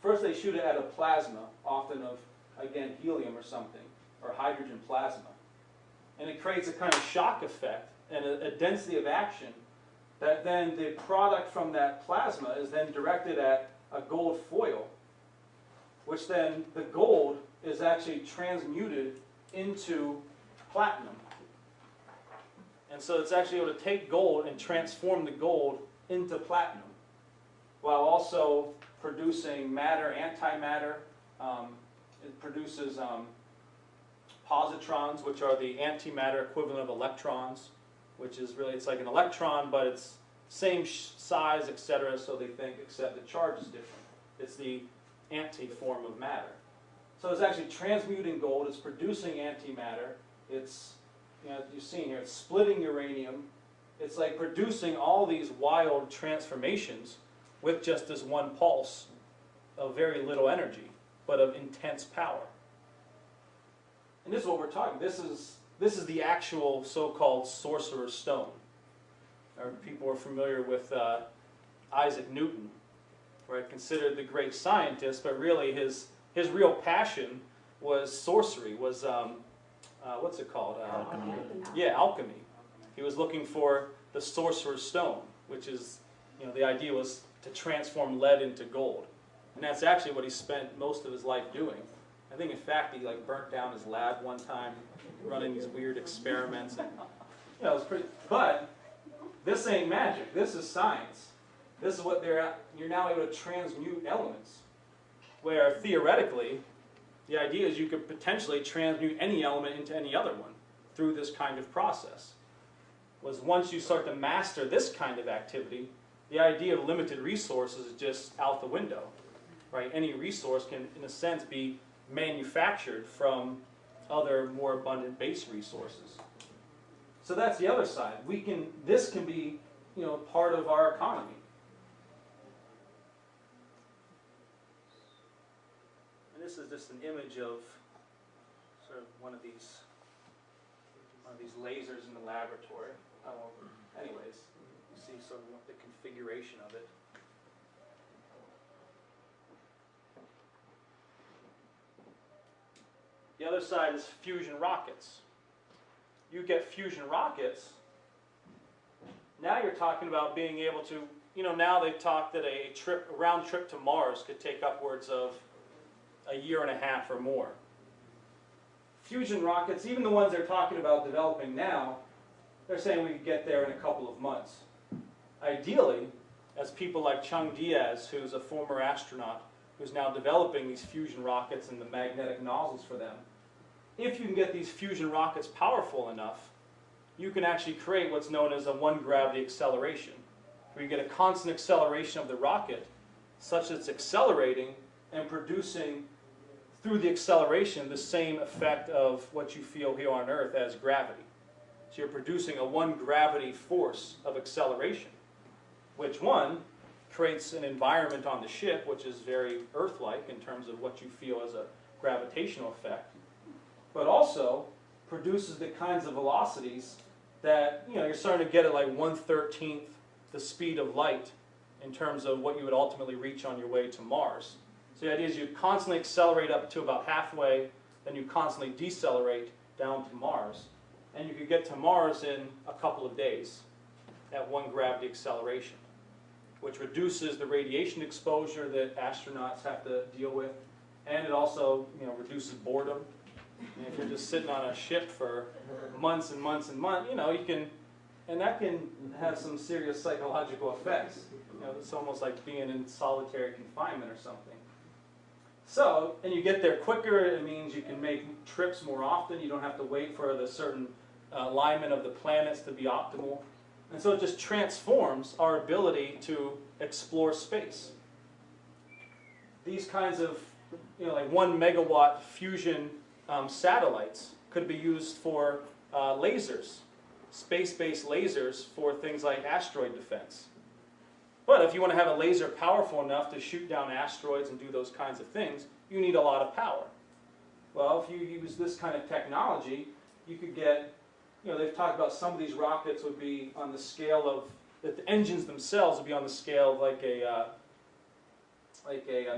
[SPEAKER 1] first they shoot it at a plasma, often of, again, helium or something, or hydrogen plasma. And it creates a kind of shock effect and a density of action that then the product from that plasma is then directed at a gold foil, which then the gold is actually transmuted into platinum. And so it's actually able to take gold and transform the gold into platinum, while also producing matter, antimatter. It produces positrons, which are the antimatter equivalent of electrons, which is really, it's like an electron, but it's same size, etc. So they think, except the charge is different. It's the anti-form of matter. So it's actually transmuting gold. It's producing antimatter. It's, you know, you're seeing here, it's splitting uranium. It's like producing all these wild transformations with just this one pulse of very little energy, but of intense power. And this is what we're talking. This is the actual so-called sorcerer's stone. Or people are familiar with Isaac Newton, right? Considered the great scientist, but really his real passion was sorcery. Was what's it called?
[SPEAKER 4] Alchemy.
[SPEAKER 1] Yeah, alchemy. He was looking for the sorcerer's stone, which is, you know, the idea was to transform lead into gold, and that's actually what he spent most of his life doing. I think, in fact, he like burnt down his lab one time, running these weird experiments. And, you know, it was pretty. But this ain't magic. This is science. This is what they're at. You're now able to transmute elements, where theoretically, the idea is you could potentially transmute any element into any other one through this kind of process. Was once you start to master this kind of activity, the idea of limited resources is just out the window, right? Any resource can, in a sense, be manufactured from other more abundant base resources. So that's the other side. This can be, you know, part of our economy. And this is just an image of sort of one of these lasers in the laboratory. Anyways, you see sort of the configuration of it. The other side is fusion rockets. You get fusion rockets, now you're talking about being able to, you know, now they've talked that a round trip to Mars could take upwards of a year and a half or more. Fusion rockets, even the ones they're talking about developing now, they're saying we could get there in a couple of months. Ideally, as people like Chung Diaz, who's a former astronaut, who's now developing these fusion rockets and the magnetic nozzles for them, if you can get these fusion rockets powerful enough, you can actually create what's known as a one-gravity acceleration, where you get a constant acceleration of the rocket such that it's accelerating and producing, through the acceleration, the same effect of what you feel here on Earth as gravity. So you're producing a one-gravity force of acceleration, which, one, creates an environment on the ship which is very Earth-like in terms of what you feel as a gravitational effect, but also produces the kinds of velocities that, you know, you're starting to get at like 1/13 the speed of light in terms of what you would ultimately reach on your way to Mars. So the idea is you constantly accelerate up to about halfway, then you constantly decelerate down to Mars, and you could get to Mars in a couple of days at one gravity acceleration, which reduces the radiation exposure that astronauts have to deal with, and it also, you know, reduces boredom. And if you're just sitting on a ship for months and months and months, you know, you can, and that can have some serious psychological effects. You know, it's almost like being in solitary confinement or something. So, and you get there quicker. It means you can make trips more often. You don't have to wait for the certain alignment of the planets to be optimal. And so it just transforms our ability to explore space. These kinds of, you know, like 1 megawatt fusion satellites could be used for lasers, space-based lasers for things like asteroid defense. But if you want to have a laser powerful enough to shoot down asteroids and do those kinds of things, you need a lot of power. Well, if you use this kind of technology, you could get, you know, they've talked about some of these rockets would be on the scale of, that the engines themselves would be on the scale of like a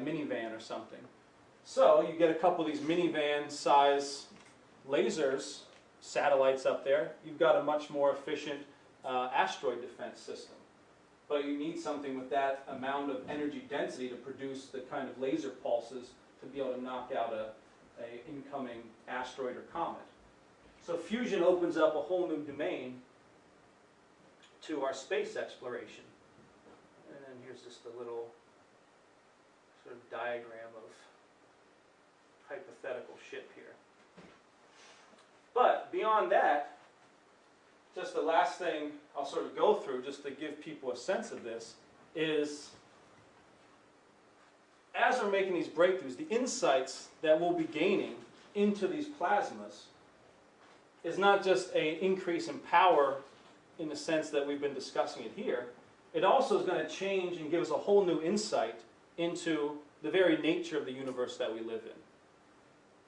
[SPEAKER 1] minivan or something. So you get a couple of these minivan-size lasers, satellites up there. You've got a much more efficient asteroid defense system. But you need something with that amount of energy density to produce the kind of laser pulses to be able to knock out an incoming asteroid or comet. So fusion opens up a whole new domain to our space exploration. And then here's just a little sort of diagram of hypothetical ship here. But beyond that, just the last thing I'll sort of go through, just to give people a sense of this, is as we're making these breakthroughs, the insights that we'll be gaining into these plasmas is not just an increase in power in the sense that we've been discussing it here. It also is going to change and give us a whole new insight into the very nature of the universe that we live in.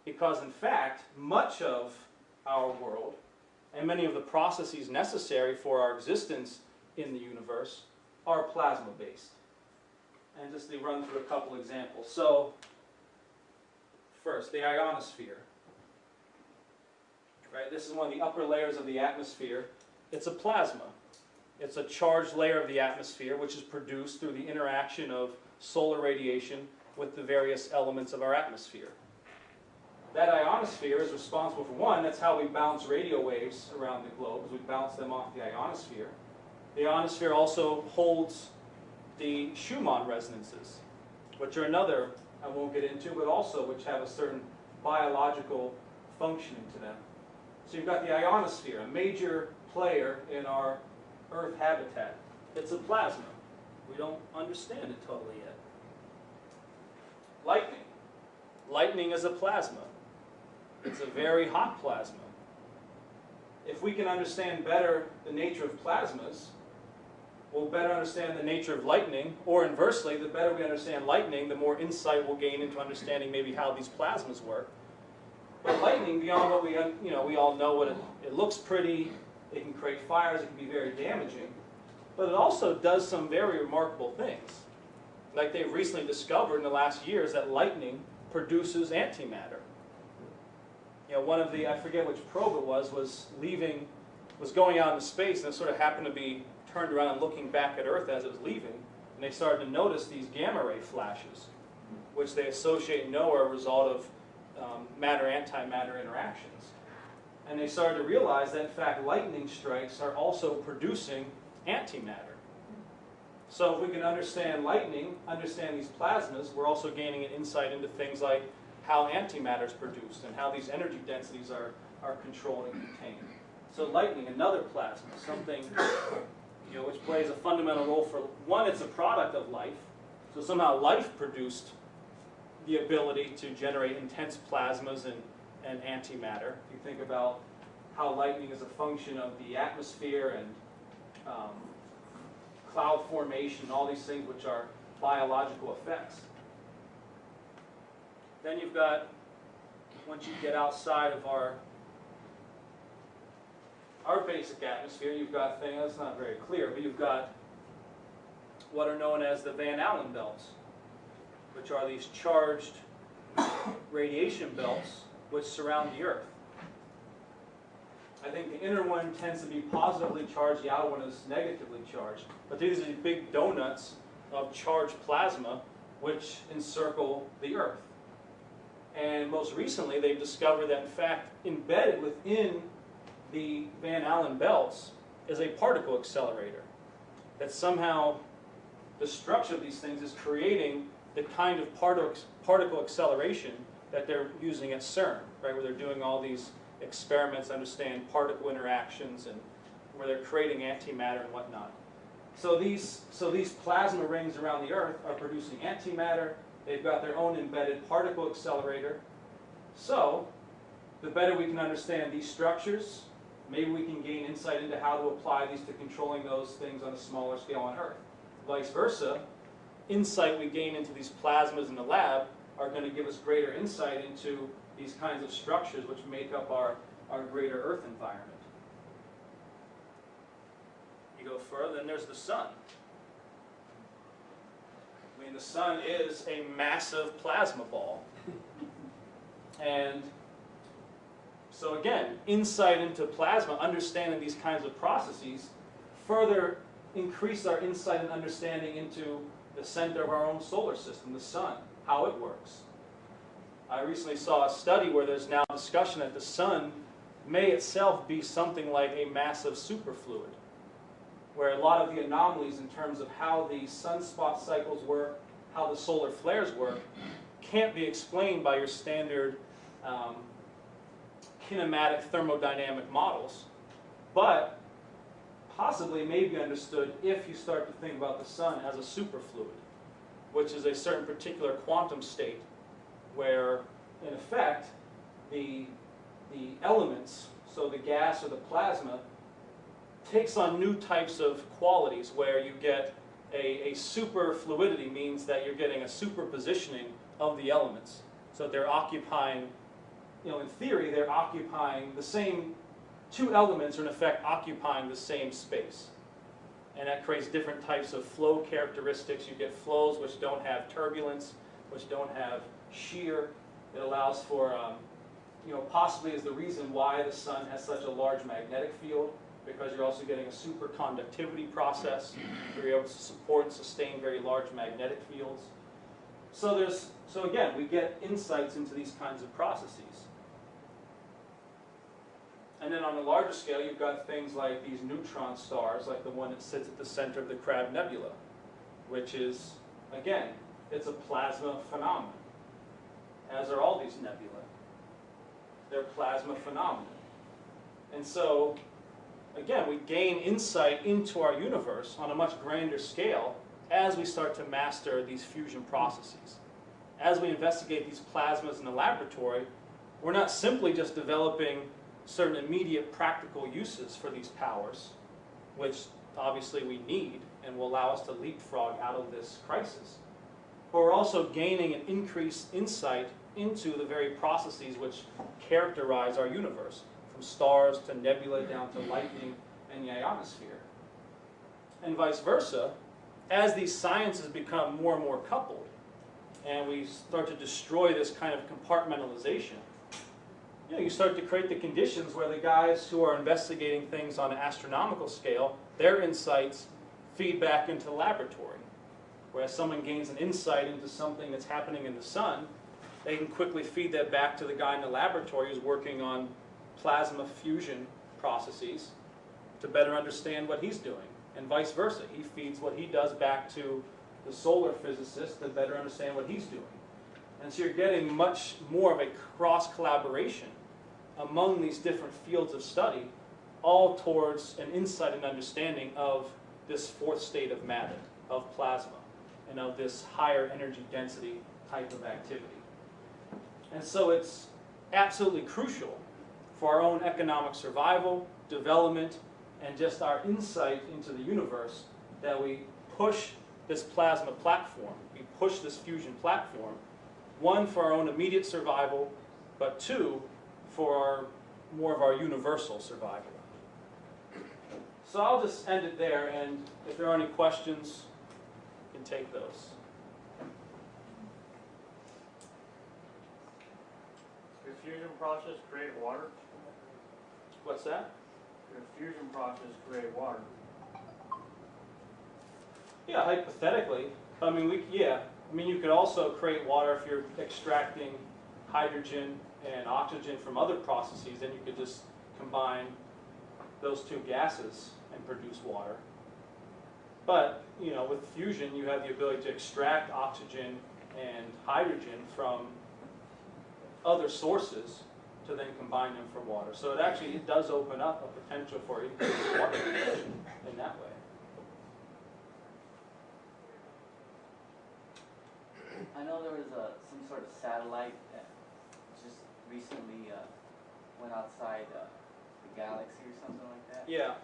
[SPEAKER 1] Because in fact, much of our world and many of the processes necessary for our existence in the universe are plasma-based. And just to run through a couple examples. So, first, the ionosphere. Right, this is one of the upper layers of the atmosphere. It's a plasma. It's a charged layer of the atmosphere which is produced through the interaction of solar radiation with the various elements of our atmosphere. That ionosphere is responsible for one, that's how we bounce radio waves around the globe, as we bounce them off the ionosphere. The ionosphere also holds the Schumann resonances, which are another, I won't get into, but also which have a certain biological functioning to them. So you've got the ionosphere, a major player in our Earth habitat. It's a plasma. We don't understand it totally yet. Lightning. Lightning is a plasma. It's a very hot plasma. If we can understand better the nature of plasmas, we'll better understand the nature of lightning, or inversely, the better we understand lightning, the more insight we'll gain into understanding maybe how these plasmas work. But lightning, beyond what we all know what it looks pretty, it can create fires, it can be very damaging, but it also does some very remarkable things. Like they've recently discovered in the last years that lightning produces antimatter. You know, one of the, I forget which probe it was going out into space, and it sort of happened to be turned around and looking back at Earth as it was leaving, and they started to notice these gamma ray flashes, which they associate and know are a result of matter-antimatter interactions. And they started to realize that, in fact, lightning strikes are also producing antimatter. So if we can understand lightning, understand these plasmas, we're also gaining an insight into things like how antimatter is produced and how these energy densities are controlled and contained. So lightning, another plasma, something which plays a fundamental role for, one, it's a product of life. So somehow life produced the ability to generate intense plasmas and antimatter. If you think about how lightning is a function of the atmosphere and cloud formation, all these things which are biological effects. Then you've got, once you get outside of our basic atmosphere, you've got things, that's not very clear, but you've got what are known as the Van Allen belts, which are these charged radiation belts which surround the Earth. I think the inner one tends to be positively charged, the outer one is negatively charged. But these are these big donuts of charged plasma which encircle the Earth. And most recently they've discovered that in fact embedded within the Van Allen belts is a particle accelerator. That somehow the structure of these things is creating the kind of particle acceleration that they're using at CERN, right, where they're doing all these experiments to understand particle interactions and where they're creating antimatter and whatnot. So these plasma rings around the Earth are producing antimatter. They've got their own embedded particle accelerator. So the better we can understand these structures, maybe we can gain insight into how to apply these to controlling those things on a smaller scale on Earth. Vice versa, insight we gain into these plasmas in the lab are going to give us greater insight into these kinds of structures which make up our greater Earth environment. You go further, then there's the sun. I mean, the sun is a massive plasma ball. And so again, insight into plasma, understanding these kinds of processes, further increase our insight and understanding into the center of our own solar system, the sun, how it works. I recently saw a study where there's now discussion that the sun may itself be something like a massive superfluid, where a lot of the anomalies in terms of how the sunspot cycles work, how the solar flares work, can't be explained by your standard kinematic thermodynamic models, but possibly may be understood if you start to think about the sun as a superfluid, which is a certain particular quantum state where, in effect, the elements, so the gas or the plasma, takes on new types of qualities where you get a superfluidity, means that you're getting a superpositioning of the elements. So they're occupying, in theory, they're occupying the same, two elements are in effect occupying the same space. And that creates different types of flow characteristics. You get flows which don't have turbulence, which don't have shear. It allows for, possibly is the reason why the sun has such a large magnetic field, because you're also getting a superconductivity process where you're able to support and sustain very large magnetic fields. So again, we get insights into these kinds of processes. And then on a larger scale, you've got things like these neutron stars, like the one that sits at the center of the Crab Nebula, which is, again, it's a plasma phenomenon, as are all these nebulae. They're plasma phenomena. And so, again, we gain insight into our universe on a much grander scale as we start to master these fusion processes. As we investigate these plasmas in the laboratory, we're not simply just developing certain immediate practical uses for these powers, which obviously we need and will allow us to leapfrog out of this crisis. But we're also gaining an increased insight into the very processes which characterize our universe, from stars to nebula down to lightning and the ionosphere. And vice versa, as these sciences become more and more coupled, and we start to destroy this kind of compartmentalization, you start to create the conditions where the guys who are investigating things on an astronomical scale, their insights feed back into the laboratory. Whereas someone gains an insight into something that's happening in the sun, they can quickly feed that back to the guy in the laboratory who's working on plasma fusion processes to better understand what he's doing. And vice versa. He feeds what he does back to the solar physicist to better understand what he's doing. And so you're getting much more of a cross-collaboration among these different fields of study, all towards an insight and understanding of this fourth state of matter, of plasma, and of this higher energy density type of activity. And so it's absolutely crucial for our own economic survival, development, and just our insight into the universe that we push this plasma platform, we push this fusion platform, one, for our own immediate survival, but two, for more of our universal survival. So I'll just end it there, and if there are any questions, you can take those.
[SPEAKER 5] Does the fusion process create water?
[SPEAKER 1] What's that?
[SPEAKER 5] Does the fusion process create water?
[SPEAKER 1] Yeah, hypothetically. I mean, you could also create water if you're extracting hydrogen and oxygen from other processes. Then you could just combine those two gases and produce water. But, with fusion, you have the ability to extract oxygen and hydrogen from other sources to then combine them for water. So it does open up a potential for increased water production in that way.
[SPEAKER 3] I know there was some sort of satellite that just recently went outside the galaxy or something like that.
[SPEAKER 1] Yeah.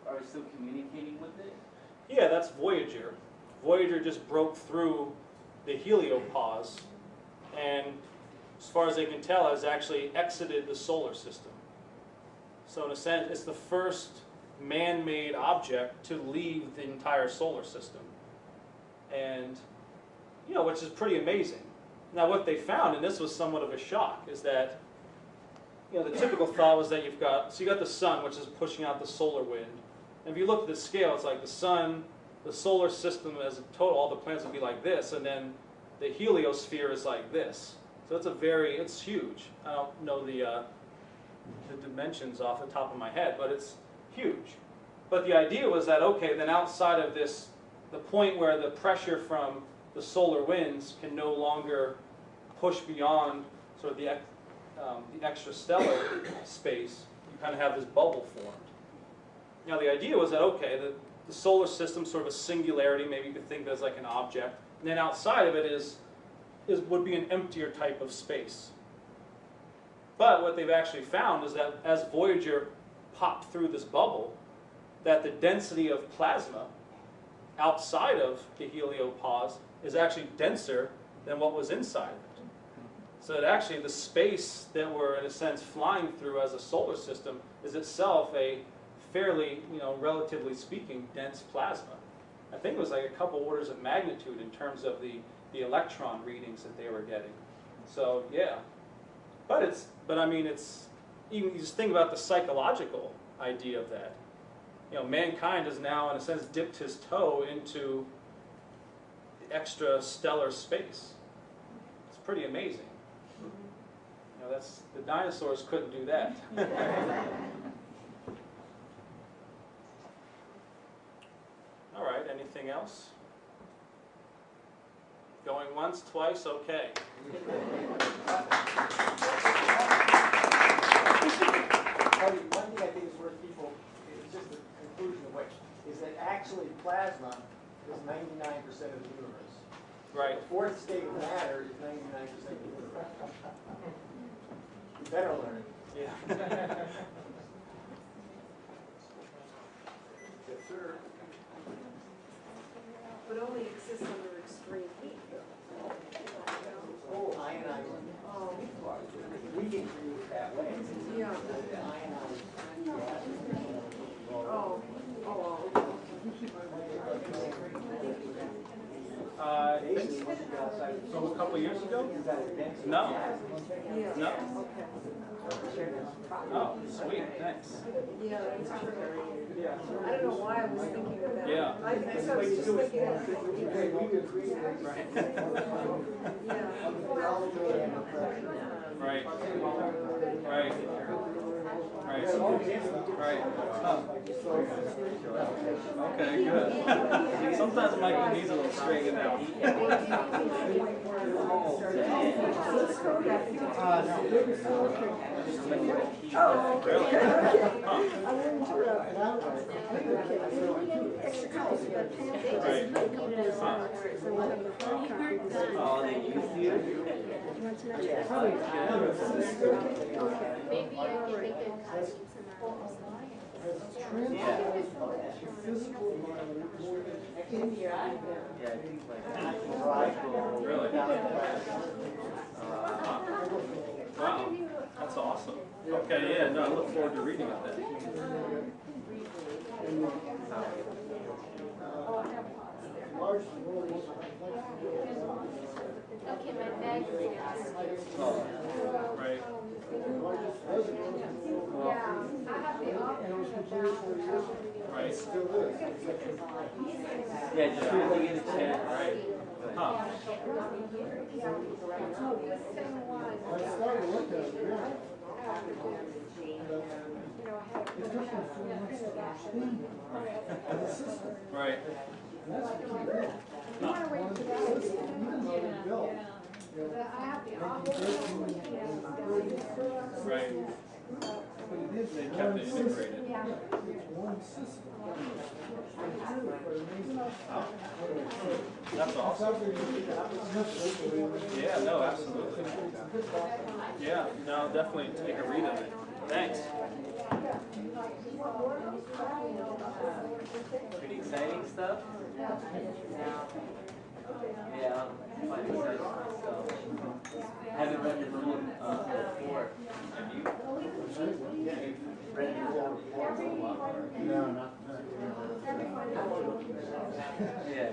[SPEAKER 3] Are we still communicating with it?
[SPEAKER 1] Yeah, that's Voyager. Voyager just broke through the heliopause, and as far as they can tell, has actually exited the solar system. So in a sense, it's the first man-made object to leave the entire solar system. And, which is pretty amazing. Now what they found, and this was somewhat of a shock, is that, the typical thought was that you got the sun, which is pushing out the solar wind. And if you look at the scale, it's like the sun, the solar system as a total, all the planets would be like this, and then the heliosphere is like this. So it's huge. I don't know the dimensions off the top of my head, but it's huge. But the idea was that, okay, then outside of this, the point where the pressure from the solar winds can no longer push beyond sort of the extrastellar space, you kind of have this bubble formed. Now the idea was that, okay, the solar system sort of a singularity, maybe you could think of it as like an object, and then outside of it would be an emptier type of space. But what they've actually found is that as Voyager popped through this bubble, that the density of plasma outside of the heliopause is actually denser than what was inside of it. So that actually the space that we're in a sense flying through as a solar system is itself a fairly, relatively speaking, dense plasma. I think it was like a couple orders of magnitude in terms of the electron readings that they were getting. So yeah, but I mean it's even you just think about the psychological idea of that. Mankind has now in a sense dipped his toe into the extrastellar space. It's pretty amazing. The dinosaurs couldn't do that. All right, anything else? Going once, twice, okay.
[SPEAKER 8] One thing I think is worth people, it's just the conclusion of which, is that actually plasma is 99% of the universe.
[SPEAKER 1] Right.
[SPEAKER 8] The fourth state of matter is 99% of the universe. You better learn it.
[SPEAKER 1] Yeah.
[SPEAKER 8] Yes, sir.
[SPEAKER 9] But only exists under extreme heat.
[SPEAKER 8] Oh, ionizing.
[SPEAKER 9] Oh,
[SPEAKER 8] We can create that way.
[SPEAKER 9] yeah.
[SPEAKER 8] The ionized gas.
[SPEAKER 9] Oh,
[SPEAKER 1] I think so. A couple years ago? No.
[SPEAKER 9] yeah.
[SPEAKER 1] No.
[SPEAKER 9] Okay.
[SPEAKER 1] Oh, sweet. Thanks.
[SPEAKER 9] Yeah, that's true. I don't know why I was thinking of that.
[SPEAKER 1] Yeah.
[SPEAKER 9] I guess I was just thinking of,
[SPEAKER 1] Right.
[SPEAKER 9] yeah.
[SPEAKER 1] Right. Right. Right. Huh. Okay, good. Sometimes Michael needs a little straightened out.
[SPEAKER 9] Oh, okay.
[SPEAKER 1] Really? Huh.
[SPEAKER 9] I wouldn't interrupt. Okay. Extra cost, but
[SPEAKER 1] Right. Huh.
[SPEAKER 3] Oh, they used to.
[SPEAKER 7] Maybe I can make a copy tonight.
[SPEAKER 3] Yeah. Yeah, I think like
[SPEAKER 1] Really? Wow. That's awesome. Okay, yeah, no, I look forward to reading it then.
[SPEAKER 7] Okay, my bag is
[SPEAKER 1] Oh, right.
[SPEAKER 7] Yeah, I have the option
[SPEAKER 1] Right.
[SPEAKER 3] yeah, just really get a chance.
[SPEAKER 1] Right. Huh. Right. Huh. Right. They kept it integrated. Oh. That's awesome. Yeah, no, absolutely. Yeah, no, definitely take a read of it. Thanks.
[SPEAKER 3] Pretty exciting stuff. Yeah, quite exciting stuff. I haven't read the book before. Have you? You've read the whole report so long?
[SPEAKER 8] No, not.
[SPEAKER 3] Yeah.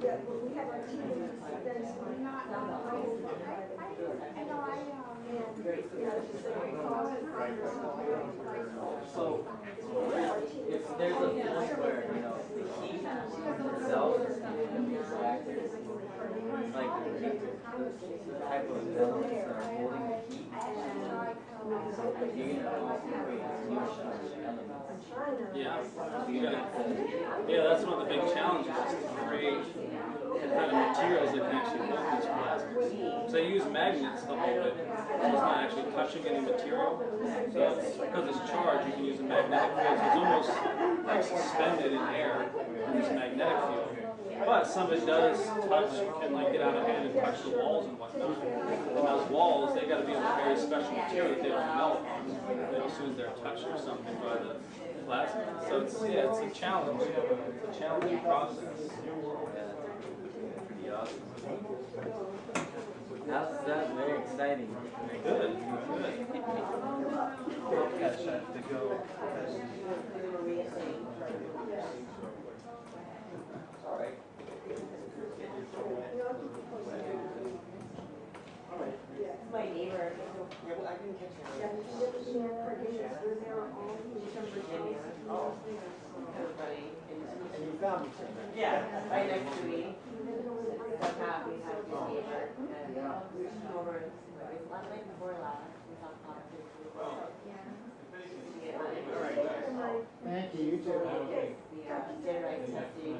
[SPEAKER 9] Yeah, well, we have a team.
[SPEAKER 3] So, if there's a point where, you know, the heat itself is reactive, like the type of elements that are holding the heat, you're gonna also create new elements.
[SPEAKER 1] Yeah. Yeah, that's one of the big challenges is to create the kind of materials that can actually hold these plasmas. So they use magnets to hold it. It's not actually touching any material. So it's, because it's charged, you can use a magnetic field. So it's almost like suspended in air in this magnetic field. But some of it does touch and like get out of hand and touch the walls and whatnot. And those walls, they got to be of a very special material that they don't melt as soon as they're touched or something by the plasma. So it's, yeah, it's a challenge. It's a challenging process.
[SPEAKER 3] Pretty awesome. How's that? Very exciting.
[SPEAKER 1] Good. Good.
[SPEAKER 4] To go.
[SPEAKER 8] All right.
[SPEAKER 9] My neighbor.
[SPEAKER 8] Yeah, well, I didn't catch
[SPEAKER 9] Yeah,
[SPEAKER 8] it.
[SPEAKER 9] she lives in Virginia. They were all from Virginia.
[SPEAKER 8] Oh,
[SPEAKER 9] Everybody.
[SPEAKER 8] and you found each other.
[SPEAKER 9] Yeah, right next to me. Somehow we have this neighbor. And we came over last night before last. We talked about it.
[SPEAKER 8] Thank you, you too.
[SPEAKER 9] The standardized testing.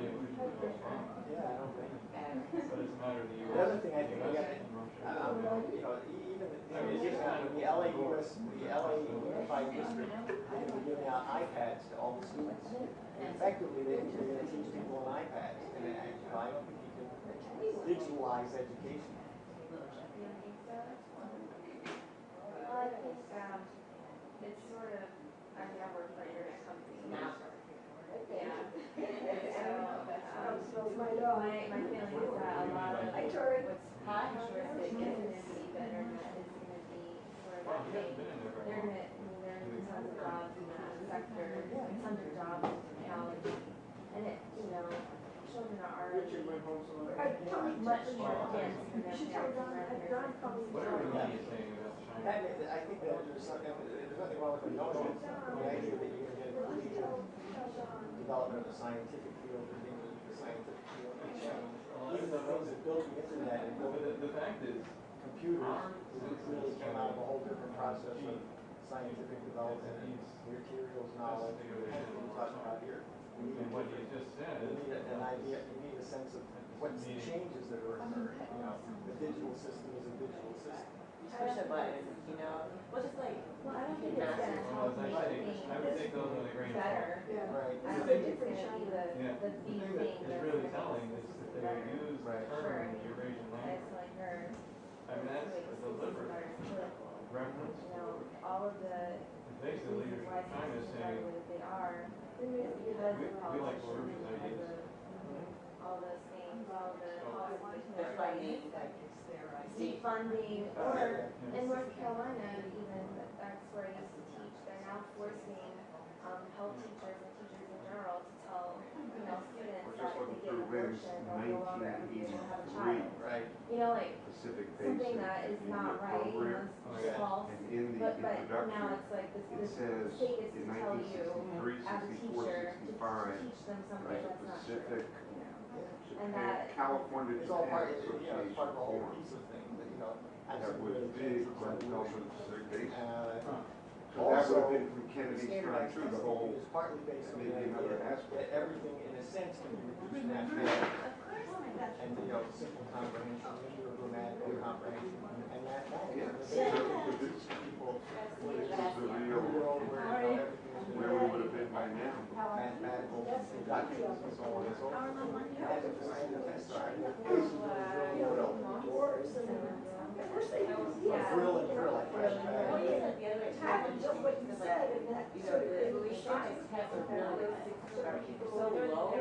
[SPEAKER 8] Yeah, I don't think.
[SPEAKER 9] And
[SPEAKER 8] The other thing I think we got, you know, even the LA US, the LA Unified District, they're gonna be giving out iPads to all the students. And effectively, they're gonna teach people on iPads, and I don't think you can digitalize education.
[SPEAKER 2] It's sort of, I mean, I work for a internet company now. Yeah. So, my feeling is that a lot of what's futuristic is going to be the internet is going to be sort of they're going to tons of jobs in that sector, tons of jobs in technology, and it, you know, children are much more advanced than their parents and grandparents.
[SPEAKER 8] I think that there's nothing wrong with the notion, the idea that you're going to get a collegiate development of the scientific field, the scientific field, even the things that built the internet and built
[SPEAKER 6] the fact is,
[SPEAKER 8] computers, really came out of a whole different process of scientific development and materials knowledge, that we're talking about here. You need
[SPEAKER 6] what you just said,
[SPEAKER 8] an idea, you need a sense of what's the changes that are occurring. You know, the digital system is a digital system.
[SPEAKER 9] push a button, you know? Well, just like,
[SPEAKER 2] Well, I don't think it's gonna help make
[SPEAKER 6] I would take those with a grain of
[SPEAKER 2] better.
[SPEAKER 8] Right.
[SPEAKER 2] I don't think it's gonna be the
[SPEAKER 6] Yeah.
[SPEAKER 2] the
[SPEAKER 6] The thing
[SPEAKER 2] thing
[SPEAKER 6] that is
[SPEAKER 2] that's
[SPEAKER 6] really
[SPEAKER 2] gonna
[SPEAKER 6] telling
[SPEAKER 2] make
[SPEAKER 6] is that
[SPEAKER 2] it
[SPEAKER 6] they
[SPEAKER 2] better.
[SPEAKER 6] use the
[SPEAKER 8] Right.
[SPEAKER 6] term Eurasian
[SPEAKER 2] It's
[SPEAKER 6] language.
[SPEAKER 2] like her
[SPEAKER 6] I mean, that's a deliberate reference.
[SPEAKER 2] you know, all of the
[SPEAKER 6] Basically,
[SPEAKER 2] reasons
[SPEAKER 6] you're
[SPEAKER 2] why
[SPEAKER 6] kind of
[SPEAKER 2] things are
[SPEAKER 6] saying,
[SPEAKER 2] the way that they are is because
[SPEAKER 6] we
[SPEAKER 2] of
[SPEAKER 6] like
[SPEAKER 2] politics,
[SPEAKER 6] LaRouche's
[SPEAKER 2] because
[SPEAKER 6] ideas.
[SPEAKER 2] of all those things, all the
[SPEAKER 9] they're finding, like,
[SPEAKER 2] defunding, or in North Carolina even, that's where I used to teach, they're now forcing health teachers and teachers in general to tell, you know, students that if they get an abortion, they'll no longer ever be able to have a child.
[SPEAKER 8] Right.
[SPEAKER 2] You know, like,
[SPEAKER 10] Pacific
[SPEAKER 2] something
[SPEAKER 10] Basic
[SPEAKER 2] that is not
[SPEAKER 10] Immediate
[SPEAKER 2] right, you know,
[SPEAKER 10] Program.
[SPEAKER 2] it's false.
[SPEAKER 10] And in the
[SPEAKER 2] But now
[SPEAKER 10] introduction,
[SPEAKER 2] it's like
[SPEAKER 10] it
[SPEAKER 2] the
[SPEAKER 10] says
[SPEAKER 2] state is to
[SPEAKER 10] in
[SPEAKER 2] tell you,
[SPEAKER 10] 1963,
[SPEAKER 2] as a
[SPEAKER 10] 64,
[SPEAKER 2] teacher, to
[SPEAKER 10] 65,
[SPEAKER 2] teach them something
[SPEAKER 10] there's a
[SPEAKER 2] that's not true.
[SPEAKER 10] Pacific
[SPEAKER 2] You know?
[SPEAKER 10] Japan,
[SPEAKER 2] that-
[SPEAKER 10] California
[SPEAKER 8] It's all part,
[SPEAKER 10] Japan
[SPEAKER 8] you know, it's part of the whole
[SPEAKER 10] Association
[SPEAKER 8] piece of things, that, you know,
[SPEAKER 10] that
[SPEAKER 8] absolutely
[SPEAKER 10] was
[SPEAKER 8] really
[SPEAKER 10] big
[SPEAKER 8] changes
[SPEAKER 10] on
[SPEAKER 8] evolution.
[SPEAKER 10] development of Pacific Basic. So that
[SPEAKER 8] Also,
[SPEAKER 10] would have been from
[SPEAKER 8] the
[SPEAKER 10] Kennedy's time
[SPEAKER 8] standardized
[SPEAKER 10] through the
[SPEAKER 8] testing
[SPEAKER 10] whole,
[SPEAKER 8] is partly based on the
[SPEAKER 10] maybe another
[SPEAKER 8] idea
[SPEAKER 10] aspect.
[SPEAKER 8] that everything in a sense can be reduced to mathematics. And, you know, simple comprehension, linear grammatical comprehension, and mathematics.
[SPEAKER 10] Yeah.
[SPEAKER 8] Basically, teach people
[SPEAKER 10] This is the
[SPEAKER 8] a
[SPEAKER 10] real,
[SPEAKER 8] world where, you know, everything is
[SPEAKER 10] where we would have been by now.
[SPEAKER 8] mathematical deductions and so on and so forth. As a design of that side, this is really drill and drill, like flashback.
[SPEAKER 9] well, you said the other way, just what you said, and that, you know, the science tests are really, are so low,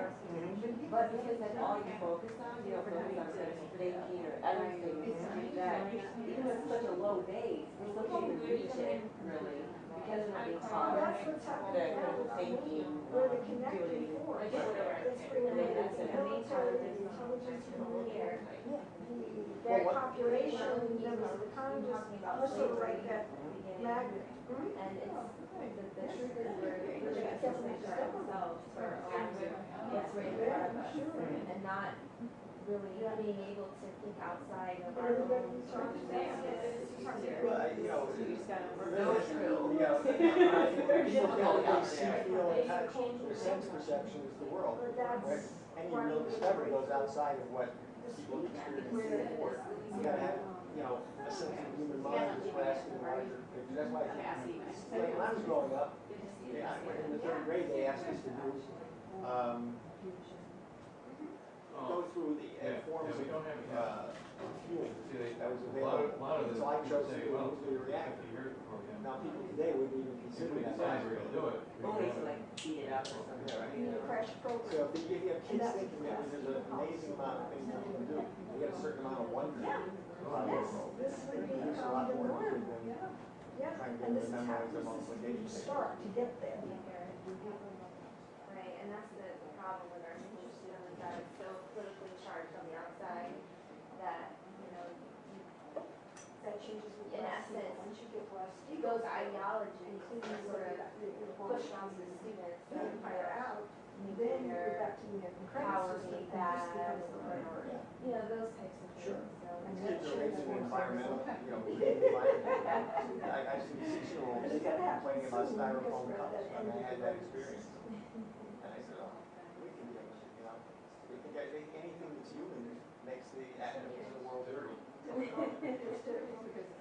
[SPEAKER 9] but because that's all you focus on, you don't focus on thinking or other things, that even with such a low base, we still can't even reach it, really, because of what they call the critical thinking, doing, like, whatever. And then that's it.
[SPEAKER 2] The main challenge is intelligence from here.
[SPEAKER 11] that population, there was the Congress, was sort of like that magnet.
[SPEAKER 9] And it's, the truth is we're really assessing ourselves for what's right in front of us and not really being able to think outside of our own circumstances.
[SPEAKER 8] Well, you know,
[SPEAKER 9] No true.
[SPEAKER 8] you know, they see, feel, and touch, their sense perception is the world. Right? Any real discovery goes outside of what people experience before. You gotta have, you know, a sense of human mind is grasping the larger picture. That's why like when I was growing up, in the third grade, they asked us to do, go through the forms of fuel that was available. So I chose to do a nuclear reactor. Now people today wouldn't even consider that.
[SPEAKER 9] Only to like beat it up or something.
[SPEAKER 8] Yeah, right.
[SPEAKER 11] In the crash program.
[SPEAKER 8] So if you have kids thinking that there's an amazing amount of things that you can do, you get a certain amount of wonder.
[SPEAKER 11] Yes, this would be
[SPEAKER 8] There's a lot
[SPEAKER 11] the
[SPEAKER 8] more to
[SPEAKER 11] norm.
[SPEAKER 8] it than
[SPEAKER 11] Yeah,
[SPEAKER 8] trying to
[SPEAKER 11] and
[SPEAKER 8] get
[SPEAKER 11] this
[SPEAKER 8] the
[SPEAKER 11] is how
[SPEAKER 8] memories of multiplication.
[SPEAKER 11] you start to get there.
[SPEAKER 2] Right, and that's the problem with our school system is that it's so politically charged on the outside that, you know,
[SPEAKER 11] That changes with
[SPEAKER 2] In
[SPEAKER 11] less,
[SPEAKER 2] essence,
[SPEAKER 11] once you get less.
[SPEAKER 2] those ideologies sort of pushed onto the students that
[SPEAKER 11] Fire
[SPEAKER 2] are
[SPEAKER 11] out,
[SPEAKER 2] making
[SPEAKER 11] then you're
[SPEAKER 2] their
[SPEAKER 11] back to the
[SPEAKER 2] power
[SPEAKER 11] credit
[SPEAKER 2] be
[SPEAKER 11] system.
[SPEAKER 2] bad or, you know, those types of
[SPEAKER 11] Sure.
[SPEAKER 2] things, so.
[SPEAKER 8] Kids are raising an environmental, you know, environment. I see 6-year-olds complaining about styrofoam cups, and I had that experience. And I said, oh, we can do it, you know. We can get anything that's human makes the atmosphere of the world dirty.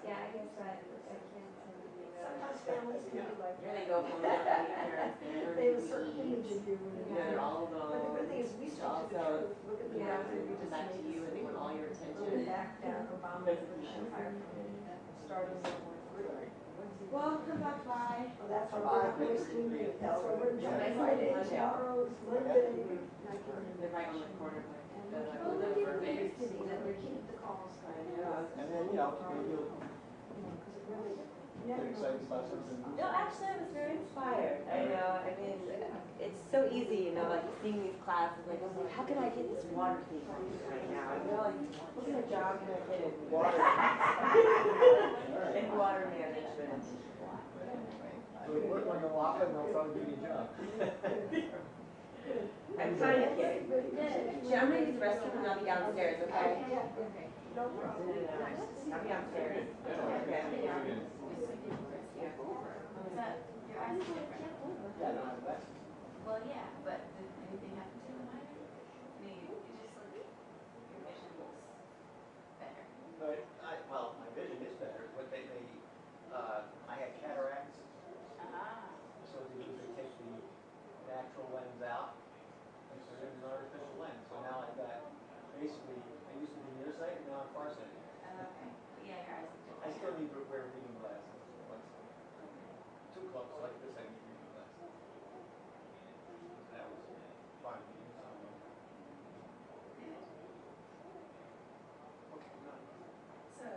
[SPEAKER 2] Yeah, I guess that can
[SPEAKER 11] Sometimes families can be like
[SPEAKER 9] Here they
[SPEAKER 11] that.
[SPEAKER 9] go from their parents, they're
[SPEAKER 11] They have a certain image of you.
[SPEAKER 9] they're all
[SPEAKER 11] But the good thing is we stick to the
[SPEAKER 9] also,
[SPEAKER 11] truth. Look at the
[SPEAKER 9] you know,
[SPEAKER 11] guys that we
[SPEAKER 9] come
[SPEAKER 11] just
[SPEAKER 9] back to you and they want all your
[SPEAKER 11] Going
[SPEAKER 9] attention.
[SPEAKER 11] back down Obama's empire, starting World War III.
[SPEAKER 9] Well, come back by.
[SPEAKER 11] Well, that's what we're wasting. That's what we're doing. Friday, tomorrow, Monday.
[SPEAKER 9] They're right on the corner.
[SPEAKER 11] Well, they're giving me this city, that they keep the calls.
[SPEAKER 8] And then, you know, maybe you'll get excited about something.
[SPEAKER 9] No, actually, I was very inspired. I know, I mean, it's so easy, you know, like seeing these classes, like, I'm like, how can I get this water thing right now? You know, like, what kind of job can I get in?
[SPEAKER 8] Water.
[SPEAKER 9] In water management.
[SPEAKER 8] So you work on the NAWAPA and they'll probably do your job.
[SPEAKER 9] I'm kind of kidding. Yeah, I'm gonna use the restroom and I'll be downstairs, okay?
[SPEAKER 11] No problem.
[SPEAKER 9] I'll be downstairs. Okay.
[SPEAKER 2] So, your eyes are different.
[SPEAKER 8] Yeah, no, that's.
[SPEAKER 2] Well, yeah, but did anything happen to the minor? I mean, it just like, your vision looks better.
[SPEAKER 8] But well, my vision is better. What I had cataracts, so what they do is they take the natural lens out and put it in an artificial lens. So now I've got, basically, I used to be nearsighted, now I'm farsighted.
[SPEAKER 2] Okay, yeah, your eyes look
[SPEAKER 8] I
[SPEAKER 2] different.
[SPEAKER 8] still need to wear reading glasses once. Too close like this, I need reading glasses. That was fun.
[SPEAKER 2] It's a